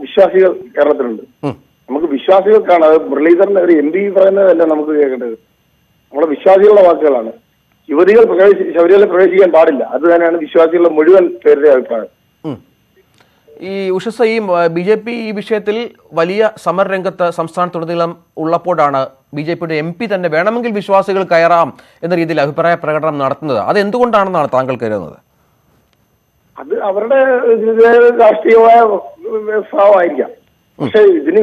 വിശ്വാസികൾ കേരളത്തിലുണ്ട്. നമുക്ക് വിശ്വാസികൾക്കാണ് അത്. മുരളീധരൻ ഒരു MP പറയുന്നതല്ല നമുക്ക് കേൾക്കേണ്ടത്, നമ്മളെ വിശ്വാസികളുടെ വാക്കുകളാണ്. യുവതികൾ ശബരിമല പ്രവേശിക്കാൻ പാടില്ല, അത് തന്നെയാണ് വിശ്വാസികളുടെ മുഴുവൻ പേരുടെ അഭിപ്രായം. ഈ ഉഷസ്, ഈ BJP ഈ വിഷയത്തിൽ വലിയ സമരരംഗത്ത് സംസ്ഥാനത്തുടനീളം ഉള്ളപ്പോഴാണ് BJP-യുടെ MP തന്നെ വേണമെങ്കിൽ വിശ്വാസികൾ കയറാം എന്ന രീതിയിൽ അഭിപ്രായ പ്രകടനം നടത്തുന്നത്. അത് എന്തുകൊണ്ടാണെന്നാണ് താങ്കൾ കരുതുന്നത്? അത് അവരുടെ രാഷ്ട്രീയമായ ഭാവമായിരിക്കാം. പക്ഷെ ഇതിന്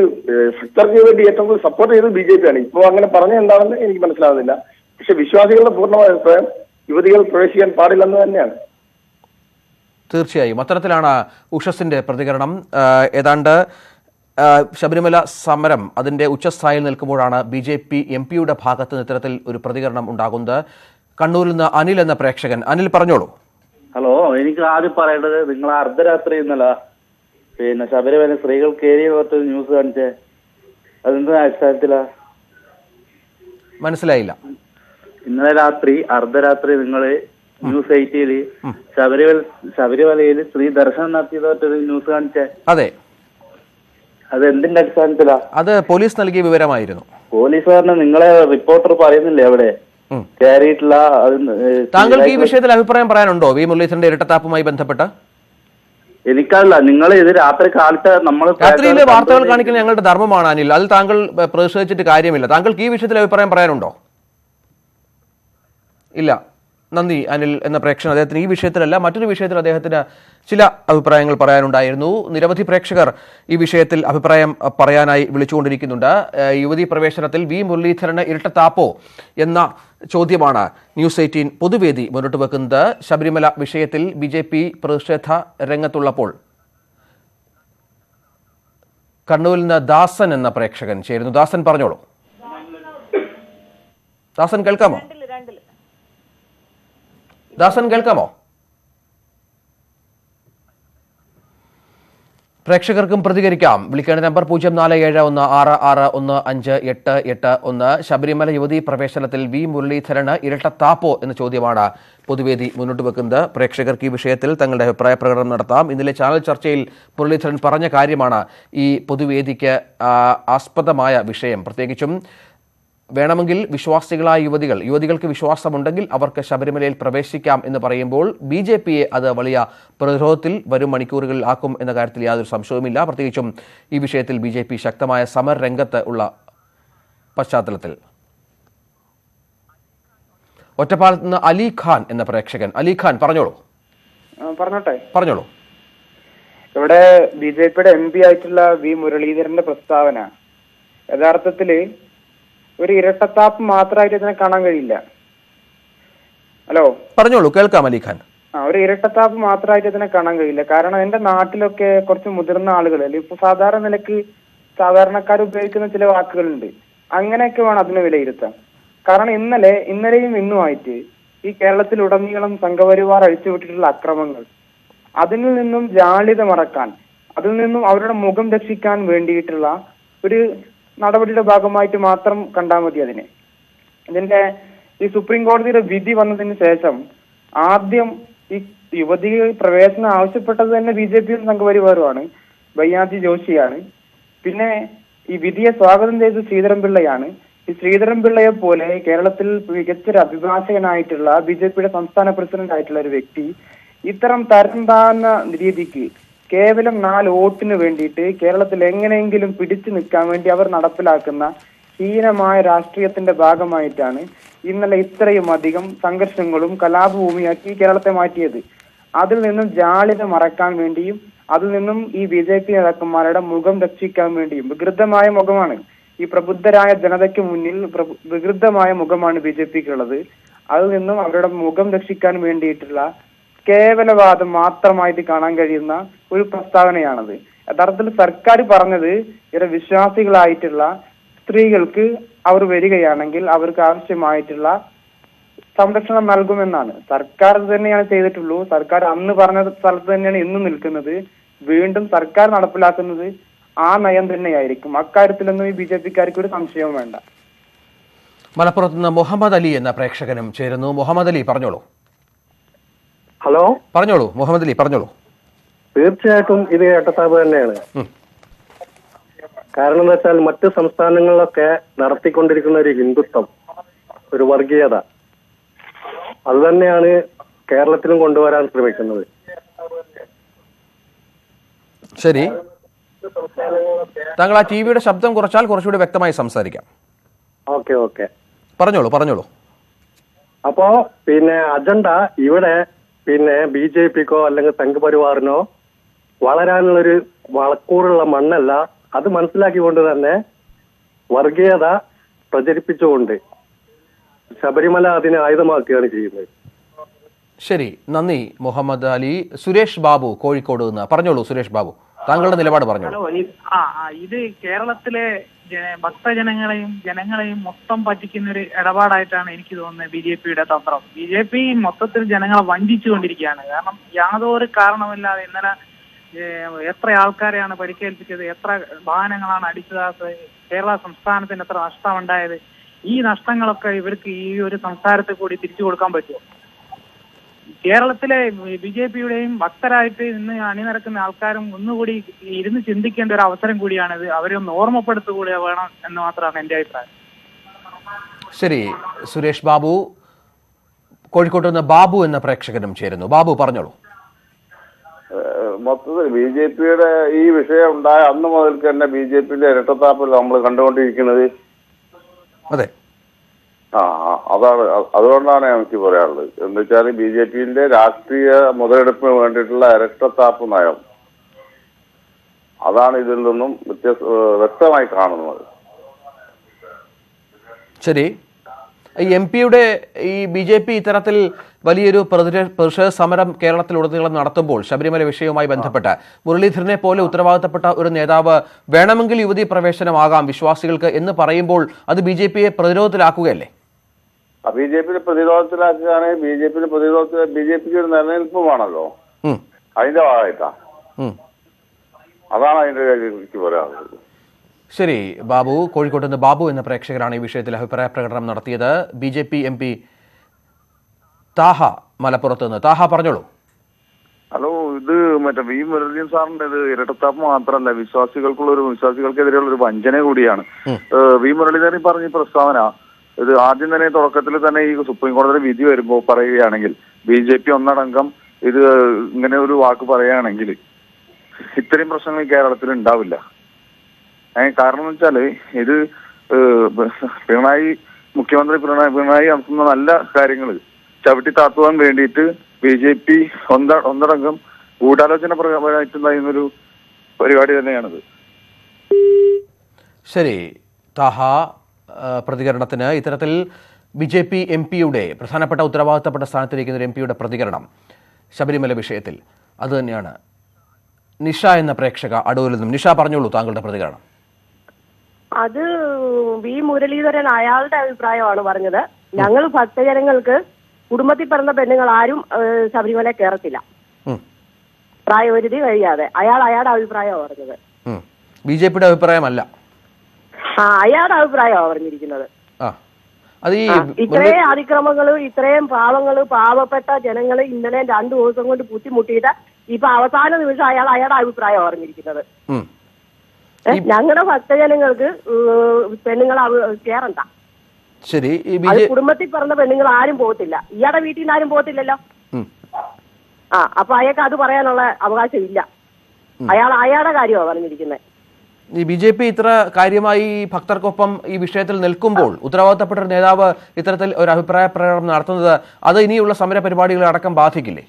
ഭക്തർക്ക് വേണ്ടി ഏറ്റവും കൂടുതൽ സപ്പോർട്ട് ചെയ്തത് BJP-ആണ്. ഇപ്പോൾ അങ്ങനെ പറഞ്ഞ എന്താണെന്ന് എനിക്ക് മനസ്സിലാവുന്നില്ല. പക്ഷെ വിശ്വാസികളുടെ പൂർണ്ണമായ അഭിപ്രായം യുവതികൾ പ്രവേശിക്കാൻ പാടില്ലെന്ന് തന്നെയാണ്. തീർച്ചയായും അത്തരത്തിലാണ് ഉഷസിന്റെ പ്രതികരണം. ഏതാണ്ട് ശബരിമല സമരം അതിന്റെ ഉച്ചസ്ഥായിൽ നിൽക്കുമ്പോഴാണ് BJP MP-യുടെ ഭാഗത്ത് നിന്ന് ഇത്തരത്തിൽ ഒരു പ്രതികരണം ഉണ്ടാകുന്നത്. കണ്ണൂരിൽ നിന്ന് അനിൽ എന്ന പ്രേക്ഷകൻ. അനിൽ, പറഞ്ഞോളൂ. ഹലോ, എനിക്ക് ആദ്യം പറയേണ്ടത്, നിങ്ങൾ അർദ്ധരാത്രി ഇന്നല ശബരിമല സ്ത്രീകൾ കയറിയ ന്യൂസ് കാണിച്ചേ, അതെന്താ അടിസ്ഥാനത്തിലാ? മനസ്സിലായില്ല. ഇന്നലെ രാത്രി അർദ്ധരാത്രി നിങ്ങള് ന്യൂസ് 8 ശബരിമലയിൽ സ്ത്രീ ദർശനം നടത്തിയതായിട്ടൊരു ന്യൂസ് കാണിച്ചേ. അതെ, അത് എന്തിന്റെ അടിസ്ഥാനത്തിലാ? അത് പോലീസ് നൽകിയ വിവരമായിരുന്നു. പോലീസുകാരനെ നിങ്ങളെ റിപ്പോർട്ടർ പറയുന്നില്ലേ അവിടെ കയറിയിട്ടുള്ള? താങ്കൾക്ക് ഈ വിഷയത്തിൽ അഭിപ്രായം പറയാനുണ്ടോ വി മുരളീധരന്റെ ഇരട്ടത്താപ്പുമായി ബന്ധപ്പെട്ട്? എനിക്കല്ല, നിങ്ങൾ ഇത് രാത്രി കാലത്ത് നമ്മൾ രാത്രിയിലെ വാർത്തകൾ കാണിക്കുന്ന ഞങ്ങളുടെ ധർമ്മമാണ് അനിൽ. അതിൽ താങ്കൾ പ്രതിഷേധിച്ചിട്ട് കാര്യമില്ല. താങ്കൾക്ക് ഈ വിഷയത്തിൽ അഭിപ്രായം പറയാനുണ്ടോ? ഇല്ല. നന്ദി അനിൽ എന്ന പ്രേക്ഷകൻ. അദ്ദേഹത്തിന് ഈ വിഷയത്തിലല്ല, മറ്റൊരു വിഷയത്തിൽ അദ്ദേഹത്തിന് ചില അഭിപ്രായങ്ങൾ പറയാനുണ്ടായിരുന്നു. നിരവധി പ്രേക്ഷകർ ഈ വിഷയത്തിൽ അഭിപ്രായം പറയാനായി വിളിച്ചുകൊണ്ടിരിക്കുന്നുണ്ട്. യുവതീ പ്രവേശനത്തിൽ വി മുരളീധരന് ഇരട്ടത്താപ്പോ എന്ന ചോദ്യമാണ് ന്യൂസ് 18 പൊതുവേദി മുന്നോട്ട് വെക്കുന്നത്. ശബരിമല വിഷയത്തിൽ BJP പ്രതിഷേധ രംഗത്തുള്ളപ്പോൾ കണ്ണൂരിൽ നിന്ന് ദാസൻ എന്ന പ്രേക്ഷകൻ ചേരുന്നു. ദാസൻ പറഞ്ഞോളൂ. ദാസൻ കേൾക്കാമോ? ദാസൻ കേൾക്കാമോ? പ്രേക്ഷകർക്കും പ്രതികരിക്കാം. വിളിക്കേണ്ട നമ്പർ 047166158881. ശബരിമല യുവതീ പ്രവേശനത്തിൽ വി മുരളീധരന് ഇരട്ടത്താപ്പോ എന്ന ചോദ്യമാണ് പൊതുവേദി മുന്നോട്ട് വെക്കുന്നത്. പ്രേക്ഷകർക്ക് ഈ വിഷയത്തിൽ തങ്ങളുടെ അഭിപ്രായ പ്രകടനം നടത്താം. ഇന്നലെ ചാനൽ ചർച്ചയിൽ മുരളീധരൻ പറഞ്ഞ കാര്യമാണ് ഈ പൊതുവേദിക്ക് ആസ്പദമായ വിഷയം. പ്രത്യേകിച്ചും വേണമെങ്കിൽ വിശ്വാസികളായ യുവതികൾക്ക് വിശ്വാസമുണ്ടെങ്കിൽ അവർക്ക് ശബരിമലയിൽ പ്രവേശിക്കാം എന്ന് പറയുമ്പോൾ BJPയെ അത് വലിയ പ്രതിരോധത്തിൽ വരും മണിക്കൂറുകളിൽ ആക്കും എന്ന കാര്യത്തിൽ യാതൊരു സംശയവുമില്ല. പ്രത്യേകിച്ചും ഈ വിഷയത്തിൽ BJP ശക്തമായ സമര രംഗത്ത് ഉള്ള പശ്ചാത്തലത്തിൽ. ഒറ്റപ്പാലത്ത് നിന്ന് അലി ഖാൻ എന്ന പ്രേക്ഷകൻ. അലി ഖാൻ പറഞ്ഞോളൂ. പറഞ്ഞോളൂ. ഇവിടെ BJPയുടെ MP ആയിട്ടുള്ള വി മുരളീധരന്റെ പ്രസ്താവന യഥാർത്ഥത്തില് ഒരു ഇരട്ടത്താപ്പ് മാത്രമായിട്ട് ഇതിനെ കാണാൻ കഴിയില്ല. ഹലോ, പറഞ്ഞോളൂ, കേൾക്കാം അലി ഖാൻ. ഒരു ഇരട്ടത്താപ്പ് മാത്രമായിട്ട് ഇതിനെ കാണാൻ കഴിയില്ല. കാരണം എന്റെ നാട്ടിലൊക്കെ കുറച്ച് മുതിർന്ന ആളുകളല്ലേ ഇപ്പൊ സാധാരണ നിലക്ക് സാധാരണക്കാർ ഉപയോഗിക്കുന്ന ചില വാക്കുകളുണ്ട്. അങ്ങനെയൊക്കെ വേണം അതിനെ വിലയിരുത്താൻ. കാരണം ഇന്നലെയും ഇന്നുമായിട്ട് ഈ കേരളത്തിലുടനീളം സംഘപരിവാർ അഴിച്ചുവിട്ടിട്ടുള്ള അക്രമങ്ങൾ, അതിൽ നിന്നും ജാള്യത മറക്കാൻ, അതിൽ നിന്നും അവരുടെ മുഖം രക്ഷിക്കാൻ വേണ്ടിയിട്ടുള്ള ഒരു നടപടിയുടെ ഭാഗമായിട്ട് മാത്രം കണ്ടാൽ മതി അതിനെ. ഇതിന്റെ ഈ സുപ്രീം കോടതിയുടെ വിധി വന്നതിന് ശേഷം ആദ്യം ഈ യുവതി പ്രവേശനം ആവശ്യപ്പെട്ടത് തന്നെ BJPയും സംഘപരിവാറുമാണ്, ബയ്യാജി ജോഷിയാണ്. പിന്നെ ഈ വിധിയെ സ്വാഗതം ചെയ്ത് ശ്രീധരൻപിള്ളയാണ്. ഈ ശ്രീധരൻപിള്ളയെ പോലെ കേരളത്തിൽ മികച്ചൊരു അഭിഭാഷകനായിട്ടുള്ള BJPയുടെ സംസ്ഥാന പ്രസിഡന്റ് ആയിട്ടുള്ള ഒരു വ്യക്തി ഇത്തരം തരം താഴ്ന്ന രീതിക്ക് കേവലം 4 വോട്ടിന് വേണ്ടിയിട്ട് കേരളത്തിൽ എങ്ങനെയെങ്കിലും പിടിച്ചു നിൽക്കാൻ വേണ്ടി അവർ നടപ്പിലാക്കുന്ന ഹീനമായ രാഷ്ട്രീയത്തിന്റെ ഭാഗമായിട്ടാണ് ഇന്നലെ ഇത്രയും അധികം സംഘർഷങ്ങളും കലാപഭൂമിയാക്കി കേരളത്തെ മാറ്റിയത്. അതിൽ നിന്നും ജാള്യത മറക്കാൻ വേണ്ടിയും അതിൽ നിന്നും ഈ BJP നേതാക്കന്മാരുടെ മുഖം രക്ഷിക്കാൻ വേണ്ടിയും വികൃതമായ മുഖമാണ് ഈ പ്രബുദ്ധരായ ജനതയ്ക്ക് മുന്നിൽ വികൃതമായ മുഖമാണ് BJPക്കുള്ളത്. അതിൽ നിന്നും അവരുടെ മുഖം രക്ഷിക്കാൻ വേണ്ടിയിട്ടുള്ള കേവലവാദം മാത്രമായിട്ട് കാണാൻ കഴിയുന്ന ഒരു പ്രസ്താവനയാണത്. യഥാർത്ഥത്തിൽ സർക്കാർ പറഞ്ഞത് ഇവിടെ വിശ്വാസികളായിട്ടുള്ള സ്ത്രീകൾക്ക് അവർ വരികയാണെങ്കിൽ അവർക്ക് ആവശ്യമായിട്ടുള്ള സംരക്ഷണം നൽകുമെന്നാണ്. സർക്കാർ തന്നെയാണ് ചെയ്തിട്ടുള്ളൂ. സർക്കാർ അന്ന് പറഞ്ഞ സ്ഥലത്ത് തന്നെയാണ് ഇന്നും നിൽക്കുന്നത്. വീണ്ടും സർക്കാർ നടപ്പിലാക്കുന്നത് ആ നയം തന്നെയായിരിക്കും. അക്കാര്യത്തിലൊന്നും ഈ BJPക്കാർക്ക് ഒരു സംശയവും വേണ്ട. മലപ്പുറത്ത് നിന്ന് മുഹമ്മദ് അലി എന്ന പ്രേക്ഷകനും ചേരുന്നു. മുഹമ്മദ് അലി പറഞ്ഞോളൂ. ഹലോ, പറഞ്ഞോളൂ മുഹമ്മദ് അലി, പറഞ്ഞോളൂ. തീർച്ചയായിട്ടും ഇത് ഇരട്ടത്താപ്പ് തന്നെയാണ്. കാരണം എന്താ വെച്ചാൽ മറ്റ് സംസ്ഥാനങ്ങളിലൊക്കെ നടത്തിക്കൊണ്ടിരിക്കുന്ന ഒരു ഹിന്ദുത്വം, ഒരു വർഗീയത, അത് തന്നെയാണ് കേരളത്തിലും കൊണ്ടുവരാൻ ശ്രമിക്കുന്നത്. ശരി, താങ്കൾ ആ TV-യുടെ ശബ്ദം കുറച്ചാൽ കുറച്ചുകൂടി വ്യക്തമായി സംസാരിക്കാം. ഓക്കെ, പറഞ്ഞോളൂ. അപ്പോ അജണ്ട ഇവിടെ BJPക്കോ അല്ലെങ്കിൽ സംഘപരിവാറിനോ വളരാനുള്ളൊരു വളക്കൂറുള്ള മണ്ണല്ല. അത് മനസ്സിലാക്കിക്കൊണ്ട് തന്നെ വർഗീയത പ്രചരിപ്പിച്ചുകൊണ്ട് ശബരിമല അതിനെ ആയുധമാക്കുകയാണ് ചെയ്യുന്നത്. ശരി, നന്ദി മുഹമ്മദ് അലി. സുരേഷ് ബാബു കോഴിക്കോട് നിന്ന് പറഞ്ഞോളൂ. സുരേഷ് ബാബു, താങ്കളുടെ നിലപാട് പറഞ്ഞോളൂ. ഇത് കേരളത്തിലെ ജനങ്ങളെയും മൊത്തം പറ്റിക്കുന്ന ഒരു ഇടപാടായിട്ടാണ് എനിക്ക് തോന്നുന്നത് BJPയുടെ തന്ത്രം. BJP മൊത്തത്തിൽ ജനങ്ങളെ വഞ്ചിച്ചുകൊണ്ടിരിക്കുകയാണ്. കാരണം യാതൊരു കാരണമില്ലാതെ ഇന്നലെ എത്ര ആൾക്കാരെയാണ് പരിക്കേൽപ്പിച്ചത്, എത്ര വാഹനങ്ങളാണ് അടിച്ചത്, കേരള സംസ്ഥാനത്തിന് എത്ര നഷ്ടമുണ്ടായത്. ഈ നഷ്ടങ്ങളൊക്കെ ഇവർക്ക് ഈ ഒരു സംസാരത്തിൽ കൂടി തിരിച്ചു കൊടുക്കാൻ പറ്റുമോ? കേരളത്തിലെ BJP-യുടെയും ഭക്തരായിട്ട് ഇന്ന് അണിനിരക്കുന്ന ആൾക്കാരും ഒന്നുകൂടി ഇരുന്ന് ചിന്തിക്കേണ്ട ഒരു അവസരം കൂടിയാണിത്. അവരെ ഒന്ന് ഓർമ്മപ്പെടുത്തുകൂടി വേണം എന്ന് മാത്രമാണ് എൻ്റെ അഭിപ്രായം. ശരി, സുരേഷ് ബാബു. കോഴിക്കോട്ട് നിന്ന് ബാബു എന്ന പ്രേക്ഷകനും ചേരുന്നു. ബാബു പറഞ്ഞോളൂ. മൊത്തത്തിൽ BJP-യുടെ ഈ വിഷയം ഉണ്ടായ അന്ന് മുതൽക്ക് തന്നെ BJP-യുടെ ഇരട്ടത്താപ്പിൽ നമ്മൾ കണ്ടുകൊണ്ടിരിക്കുന്നത്. അതെ, അതാണ്. അതുകൊണ്ടാണ് എനിക്ക് പറയാനുള്ളത്. എന്ന് വെച്ചാൽ BJP-ന്റെ രാഷ്ട്രീയ മുതലെടുപ്പിന് വേണ്ടിയിട്ടുള്ള ഇരട്ടത്താപ്പ് നയം, അതാണ് ഇതിൽ നിന്നും വ്യക്തമായി കാണുന്നത്. ശരി, MP-യുടെ ഈ BJP ഇത്തരത്തിൽ വലിയൊരു പ്രതിഷേധ സമരം കേരളത്തിലുടനീളം നടത്തുമ്പോൾ ശബരിമല വിഷയവുമായി ബന്ധപ്പെട്ട് മുരളീധരനെ പോലെ ഉത്തരവാദിത്തപ്പെട്ട ഒരു നേതാവ് വേണമെങ്കിൽ യുവതീ പ്രവേശനമാകാം വിശ്വാസികൾക്ക് എന്ന് പറയുമ്പോൾ അത് BJP-യെ പ്രതിരോധത്തിലാക്കുകയല്ലേ? BJP-യെ പ്രതിരോധത്തിലാക്കുകയാണ്. BJP-ക്ക് ഒരു നിലനിൽപ്പുമാണല്ലോ, അതിന്റെ ഭാഗമായിട്ടാ. അതാണ് അതിന്റെ എനിക്ക് പറയാനുള്ളത്. ശരി ബാബു. കോഴിക്കോട്ട് നിന്ന് ബാബു എന്ന പ്രേക്ഷകരാണ് ഈ വിഷയത്തിൽ അഭിപ്രായ പ്രകടനം നടത്തിയത്. BJP MP താഹ മലപ്പുറത്ത് നിന്ന്. താഹ പറഞ്ഞോളൂ. ഹലോ, ഇത് മറ്റേ വി മുരളീധരൻ സാറിന്റെ ഇത് ഇരട്ടത്താപ്പ് മാത്രമല്ല, വിശ്വാസികൾക്കെതിരെയുള്ള ഒരു വഞ്ചന കൂടിയാണ്. വി മുരളീധരൻ പറഞ്ഞ ഈ പ്രസ്താവന ഇത് ആദ്യം തന്നെ തുടക്കത്തിൽ തന്നെ ഈ സുപ്രീം കോടതി വിധി വരുമ്പോൾ പറയുകയാണെങ്കിൽ BJP ഒന്നടങ്കം ഇത് ഇങ്ങനെ ഒരു വാക്ക് പറയുകയാണെങ്കിൽ ഇത്രയും പ്രശ്നങ്ങൾ കേരളത്തിൽ ഉണ്ടാവില്ല. കാരണം എന്ന് വെച്ചാല് ഇത് മുഖ്യമന്ത്രി പിണറായി നടത്തുന്ന നല്ല കാര്യങ്ങൾ ചവിട്ടി താത്തുവാൻ വേണ്ടിയിട്ട് BJP ഒന്നടങ്കം ഗൂഢാലോചന പ്രകാരമായിട്ടുണ്ടായിരുന്നൊരു പരിപാടി തന്നെയാണിത്. ശരി താഹ, പ്രതികരണത്തിന് ഇത്തരത്തിൽ BJP MP-യുടെ പ്രധാനപ്പെട്ട ഉത്തരവാദിത്തപ്പെട്ട സ്ഥാനത്തിരിക്കുന്ന ഒരു MP-യുടെ പ്രതികരണം ശബരിമല വിഷയത്തിൽ അത് തന്നെയാണ്. നിഷ എന്ന പ്രേക്ഷക അടൂരിൽ നിന്നും. നിഷ പറഞ്ഞോളൂ താങ്കളുടെ പ്രതികരണം. അത് വി മുരളീധരൻ അയാളുടെ അഭിപ്രായമാണ് പറഞ്ഞത്. ഞങ്ങൾ ഭക്തജനങ്ങൾക്ക് കുടുംബത്തിൽ പിറന്ന പെണ്ണുങ്ങൾ ആരും ശബരിമല കയറത്തില്ല പ്രായപരിധി കഴിയാതെ. അയാളുടെ അഭിപ്രായമാണ് പറഞ്ഞത്. BJP-യുടെ അഭിപ്രായമല്ല, അയാളുടെ അഭിപ്രായമാണ് പറഞ്ഞിരിക്കുന്നത്. അത് ഇത്രയും അതിക്രമങ്ങള്, ഇത്രയും പാവപ്പെട്ട ജനങ്ങള് ഇന്നലെ 2 ദിവസം കൊണ്ട് ബുദ്ധിമുട്ടിയിട്ട് ഇപ്പൊ അവസാന നിമിഷം അയാളുടെ അഭിപ്രായമാണ് പറഞ്ഞിരിക്കുന്നത്. ഞങ്ങളുടെ ഭക്തജനങ്ങൾക്ക് പെണ്ണുങ്ങൾ കയറണ്ട. ശരി, കുടുംബത്തിൽ പറഞ്ഞ പെണ്ണുങ്ങൾ ആരും പോകത്തില്ല. ഇയാളുടെ വീട്ടിൽ നിന്ന് ആരും പോകത്തില്ലല്ലോ. അപ്പൊ അയാൾക്ക് അത് പറയാനുള്ള അവകാശം ഇല്ല. അയാളുടെ കാര്യമാണ് പറഞ്ഞിരിക്കുന്നത്. ഈ BJP ഇത്ര കാര്യമായി ഭക്തർക്കൊപ്പം ഈ വിഷയത്തിൽ നിൽക്കുമ്പോൾ ഉത്തരവാദിത്തപ്പെട്ട ഒരു നേതാവ് ഇത്തരത്തിൽ ഒരു അഭിപ്രായ പ്രകടനം നടത്തുന്നത് അത് ഇനിയുള്ള സമര പരിപാടികളെ അടക്കം ബാധിക്കില്ലേ?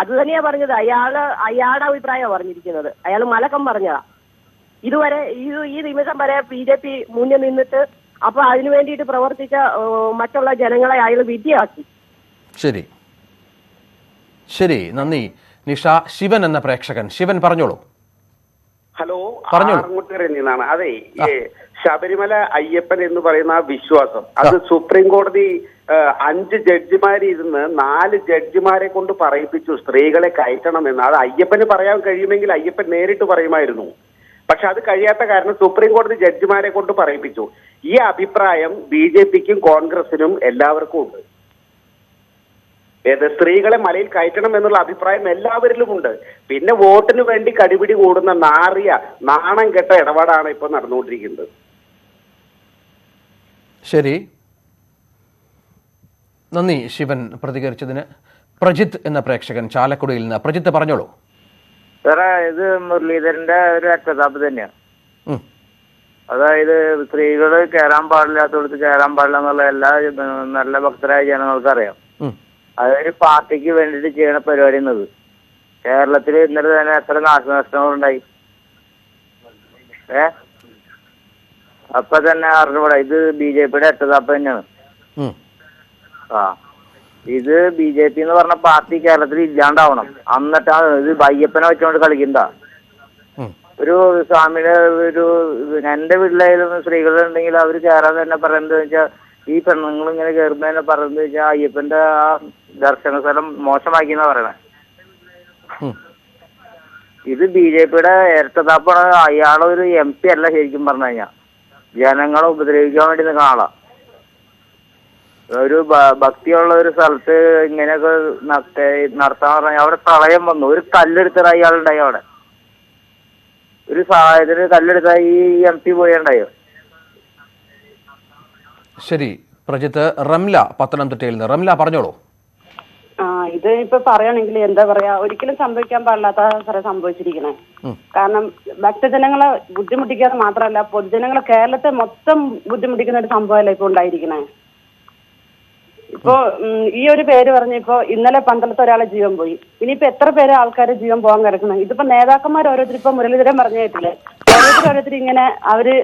അത് തന്നെയാ പറഞ്ഞത്. അയാളുടെ അഭിപ്രായമാണ് പറഞ്ഞിരിക്കുന്നത്. അയാൾ മലക്കം പറഞ്ഞതാ. ഇതുവരെ ഈ നിമിഷം വരെ BJP മുന്നിൽ നിന്നിട്ട് അപ്പൊ അതിനു വേണ്ടിയിട്ട് പ്രവർത്തിച്ച മറ്റുള്ള ജനങ്ങളെ അയാൾ വിദ്യയാക്കി. ശരി ശരി, നന്ദി നിഷ. ശിവൻ എന്ന പ്രേക്ഷകൻ. ശിവൻ പറഞ്ഞോളൂ. ഹലോ, ആറങ്ങോട്ടുകരയിൽ നിന്നാണ്. അതെ, ശബരിമല അയ്യപ്പൻ എന്ന് പറയുന്ന ആ വിശ്വാസം, അത് സുപ്രീം കോടതി 5 ജഡ്ജിമാരിരുന്ന് 4 ജഡ്ജിമാരെ കൊണ്ട് പറയിപ്പിച്ചു സ്ത്രീകളെ കയറ്റണമെന്ന്. അത് അയ്യപ്പന് പറയാൻ കഴിയുമെങ്കിൽ അയ്യപ്പൻ നേരിട്ട് പറയുമായിരുന്നു. പക്ഷെ അത് കഴിയാത്ത കാരണം സുപ്രീം കോടതി ജഡ്ജിമാരെ കൊണ്ട് പറയിപ്പിച്ചു. ഈ അഭിപ്രായം BJP-ക്കും കോൺഗ്രസിനും എല്ലാവർക്കും ഉണ്ട്. സ്ത്രീകളെ മലയിൽ കയറ്റണം എന്നുള്ള അഭിപ്രായം എല്ലാവരിലും ഉണ്ട്. പിന്നെ വോട്ടിന് വേണ്ടി കടിപിടി കൂടുന്ന നാണം കെട്ട ഇടപാടാണ് ഇപ്പൊ നടന്നുകൊണ്ടിരിക്കുന്നത്. ശരി, നന്ദി ശിവൻ പ്രതികരിച്ചതിന്. പ്രജിത്ത് എന്ന പ്രേക്ഷകൻ ചാലക്കുടിയിൽ നിന്ന്. പ്രജിത്ത് പറഞ്ഞോളൂ. സാറേ, ഇത് മുരളീധരന്റെ ഒരു രക്തതാപ് തന്നെയാണ്. അതായത് സ്ത്രീകള് കയറാൻ പാടില്ലാത്തടത്ത് കയറാൻ പാടില്ല എന്നുള്ള എല്ലാ നല്ല ഭക്തരായ ജനങ്ങൾക്ക് അറിയാം. അതൊരു പാർട്ടിക്ക് വേണ്ടിയിട്ട് ചെയ്യണ പരിപാടി എന്നത്. കേരളത്തിൽ ഇന്നലെ തന്നെ എത്ര നാശനഷ്ടങ്ങളുണ്ടായി. അപ്പൊ തന്നെ അറിഞ്ഞൂടാ ഇത് BJP-യുടെ രക്തതാപ് തന്നെയാണ്. ഇത് BJP എന്ന് പറഞ്ഞ പാർട്ടി കേരളത്തിൽ ഇല്ലാണ്ടാവണം. എന്നിട്ടാണ് ഇത് അയ്യപ്പനെ വെച്ചുകൊണ്ട് കളിക്കണ്ട. ഒരു സ്വാമിയുടെ എന്റെ വീട്ടിലായാലും സ്ത്രീകളുണ്ടെങ്കിൽ അവർ കയറാൻ തന്നെ പറയുന്നത് വെച്ചാൽ ഈ പെണ്ണുങ്ങൾ ഇങ്ങനെ കയറുമ്പോ തന്നെ പറയുന്നത് വെച്ചാൽ അയ്യപ്പന്റെ ആ ദർശന സ്ഥലം മോശമാക്കി എന്നാ പറയണേ. ഇത് BJP-യുടെ ഇരട്ടത്താപ്പാണ്. അയാളൊരു MP അല്ല ശരിക്കും പറഞ്ഞു കഴിഞ്ഞാൽ. ജനങ്ങളെ ഉപദ്രവിക്കാൻ വേണ്ടി നിൽക്കുന്ന ആളാ. ഒരു ഭക്തിയുള്ള ഒരു സ്ഥലത്ത് ഇങ്ങനെയൊക്കെ നടത്താൻ പറഞ്ഞാൽ അവിടെ പ്രളയം വന്നു. ഒരു കല്ലെടുത്ത അയാളുണ്ടായി അവിടെ. ഒരു സാഹചര്യത്തിന് കല്ലെടുത്ത ഈ MP പോയുണ്ടായോ? ശരി പ്രജിത്ത്. റംല പത്തനംതിട്ടയിൽ നിന്ന്. റംല പറഞ്ഞോളൂ. ഇത് ഇപ്പൊ പറയുകയാണെങ്കിൽ എന്താ പറയാ, ഒരിക്കലും സംഭവിക്കാൻ പാടില്ലാത്ത സാറേ സംഭവിച്ചിരിക്കണേ. കാരണം ഭക്തജനങ്ങളെ ബുദ്ധിമുട്ടിക്കാതെ മാത്രമല്ല, പൊതുജനങ്ങളെ കേരളത്തെ മൊത്തം ബുദ്ധിമുട്ടിക്കുന്ന ഒരു സംഭവമല്ലേ ഇപ്പൊ ഉണ്ടായിരിക്കണേ. ഇപ്പോ ഈ ഒരു പേര് പറഞ്ഞിപ്പോ ഇന്നലെ പന്തളത്ത് ഒരാളെ ജീവൻ പോയി. ഇനിയിപ്പോ എത്ര പേര് ആൾക്കാരെ ജീവൻ പോകാൻ കിടക്കണം. ഇതിപ്പോ നേതാക്കന്മാർ ഓരോരുത്തർ ഇപ്പൊ മുരളീധരൻ പറഞ്ഞു കേട്ടില്ലേ, ഓരോരുത്തർ ഇങ്ങനെ അവരെ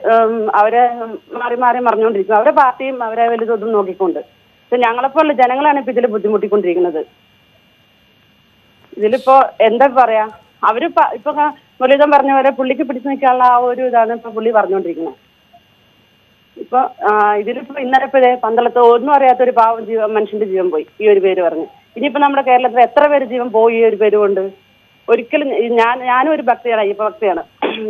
മാറി മാറി പറഞ്ഞുകൊണ്ടിരിക്കും. അവരെ പാർട്ടിയും അവരെ വലുതൊന്നും നോക്കിക്കൊണ്ട്. പക്ഷെ ഞങ്ങളെപ്പോലുള്ള ജനങ്ങളാണ് ഇപ്പൊ ഇതിൽ ബുദ്ധിമുട്ടിക്കൊണ്ടിരിക്കുന്നത്. ഇതിലിപ്പോ എന്താ പറയാ, അവര് ഇപ്പൊ മുരളീധരൻ പറഞ്ഞ പോലെ പുള്ളിക്ക് പിടിച്ചു നിൽക്കാനുള്ള ആ ഒരു ഇതാണ് ഇപ്പൊ പുള്ളി പറഞ്ഞുകൊണ്ടിരിക്കുന്നത്. ഇപ്പൊ ഇതിലിപ്പോ ഇന്നലെ പന്തളത്ത് ഒന്നും അറിയാത്ത ഒരു പാവം മനുഷ്യന്റെ ജീവൻ പോയി ഈ ഒരു പേര് പറഞ്ഞ്. ഇനിയിപ്പോ നമ്മുടെ കേരളത്തിൽ എത്ര പേര് ജീവൻ പോയി ഈ ഒരു പേര് കൊണ്ട്? ഒരിക്കലും ഞാനും ഒരു ഭക്തിയാണ്, അയ്യപ്പ ഭക്തിയാണ്.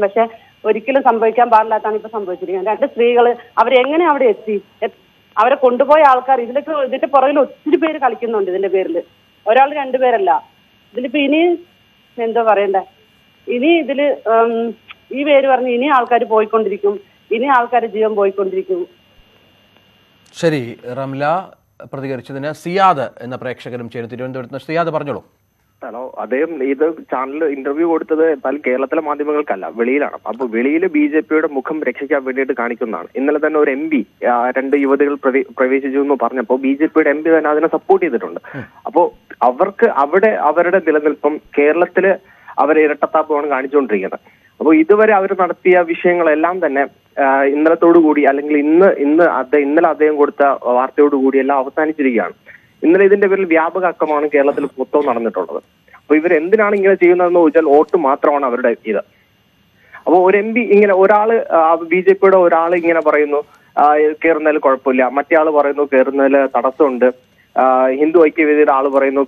പക്ഷെ ഒരിക്കലും സംഭവിക്കാൻ പാടില്ലാത്താണ് ഇപ്പൊ സംഭവിച്ചിരിക്കുന്നത്. 2 സ്ത്രീകള് അവരെങ്ങനെ അവിടെ എത്തി? അവരെ കൊണ്ടുപോയ ആൾക്കാർ ഇതിന്റെ പുറകിൽ ഒത്തിരി പേര് കളിക്കുന്നുണ്ട്. ഇതിന്റെ പേരിൽ ഒരാൾ 2 പേരല്ല. ഇതിലിപ്പോ ഇനി എന്താ പറയണ്ടേ, ഇനി ഇതില് ഈ പേര് പറഞ്ഞ് ഇനി ആൾക്കാർ പോയിക്കൊണ്ടിരിക്കും, ഇനി ആൾക്കാരുടെ ജീവൻ പോയിക്കൊണ്ടിരിക്കും. ശരി റംല പ്രതികരിച്ചതിന്. സിയാദ് എന്ന പ്രേക്ഷകരും ചേർന്ന് തിരുവനന്തപുരത്ത് നിന്ന്. സിയാദ് പറഞ്ഞോളൂ. ഹലോ, അദ്ദേഹം ഇത് ചാനലിൽ ഇന്റർവ്യൂ കൊടുത്തത് എന്തായാലും കേരളത്തിലെ മാധ്യമങ്ങൾക്കല്ല, വെളിയിലാണ്. അപ്പൊ വെളിയിൽ BJPയുടെ മുഖം രക്ഷിക്കാൻ വേണ്ടിയിട്ട് കാണിക്കുന്നതാണ്. ഇന്നലെ തന്നെ ഒരു MP 2 യുവതികൾ പ്രവേശിച്ചു എന്ന് പറഞ്ഞപ്പോൾ BJPയുടെ MP തന്നെ അതിനെ സപ്പോർട്ട് ചെയ്തിട്ടുണ്ട്. അപ്പോ അവർക്ക് അവിടെ അവരുടെ നിലനിൽപ്പം കേരളത്തില് അവർ ഇരട്ടത്താപ്പമാണ് കാണിച്ചുകൊണ്ടിരിക്കുന്നത്. അപ്പോൾ ഇതുവരെ അവർ നടത്തിയ വിഷയങ്ങളെല്ലാം തന്നെ ഇന്നലത്തോടുകൂടി അല്ലെങ്കിൽ ഇന്നലെ അദ്ദേഹം കൊടുത്ത വാർത്തയോടുകൂടി എല്ലാം അവസാനിച്ചിരിക്കുകയാണ്. ഇന്നലെ ഇതിന്റെ പേരിൽ വ്യാപക അക്രമമാണ് കേരളത്തിൽ മൊത്തം നടന്നിട്ടുള്ളത്. അപ്പൊ ഇവർ എന്തിനാണ് ഇങ്ങനെ ചെയ്യുന്നതെന്ന് ചോദിച്ചാൽ വോട്ട് മാത്രമാണ് അവരുടെ ഇത്. അപ്പോൾ ഒരു MP ഇങ്ങനെ ഒരാള് BJPയുടെ ഒരാൾ ഇങ്ങനെ പറയുന്നു കയറുന്നതിൽ കുഴപ്പമില്ല, മറ്റേ ആള് പറയുന്നു കയറുന്നതിൽ തടസ്സമുണ്ട്, ഹിന്ദു ഐക്യവേദിയുടെ ആള് പറയുന്നു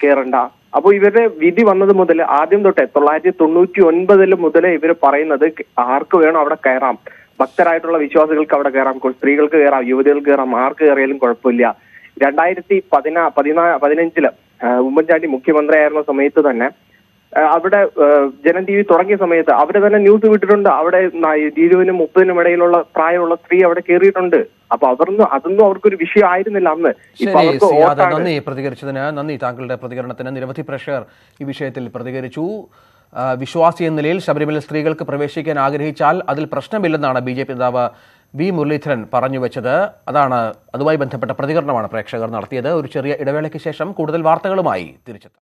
കയറണ്ട. അപ്പൊ ഇവരുടെ വിധി വന്നത് മുതൽ ആദ്യം തൊട്ടേ 1999 മുതൽ ഇവർ പറയുന്നത് ആർക്ക് വേണം അവിടെ കയറാം, ഭക്തരായിട്ടുള്ള വിശ്വാസികൾക്ക് അവിടെ കയറാം, സ്ത്രീകൾക്ക് കയറാം, യുവതികൾക്ക് കയറാം, ആർക്ക് കയറിയാലും കുഴപ്പമില്ല. 2015 ഉമ്മൻചാണ്ടി മുഖ്യമന്ത്രിയായിരുന്ന സമയത്ത് തന്നെ അവിടെ ജനം TV തുടങ്ങിയ സമയത്ത് അവര് തന്നെ ന്യൂസ് വിട്ടിട്ടുണ്ട്. അവിടെ 20-നും 30-നും ഇടയിലുള്ള പ്രായമുള്ള സ്ത്രീ അവിടെ കയറിയിട്ടുണ്ട്. അപ്പൊ അതൊന്നും അവർക്കൊരു വിഷയം ആയിരുന്നില്ല അന്ന്. നന്ദി പ്രതികരിച്ചതിന്. നന്ദി. താങ്കളുടെ പ്രതികരണത്തിന്. നിരവധി പ്രേക്ഷകർ ഈ വിഷയത്തിൽ പ്രതികരിച്ചു. വിശ്വാസി എന്ന നിലയിൽ ശബരിമല സ്ത്രീകൾക്ക് പ്രവേശിക്കാൻ ആഗ്രഹിച്ചാൽ അതിൽ പ്രശ്നമില്ലെന്നാണ് BJP നേതാവ് V മുരളീധരൻ പറഞ്ഞു വെച്ചത്. അതുമായി ബന്ധപ്പെട്ട പ്രതികരണമാണ് പ്രേക്ഷകർ നടത്തിയത്. ഒരു ചെറിയ ഇടവേളയ്ക്ക് ശേഷം കൂടുതൽ വാർത്തകളുമായി തിരിച്ചെത്താം.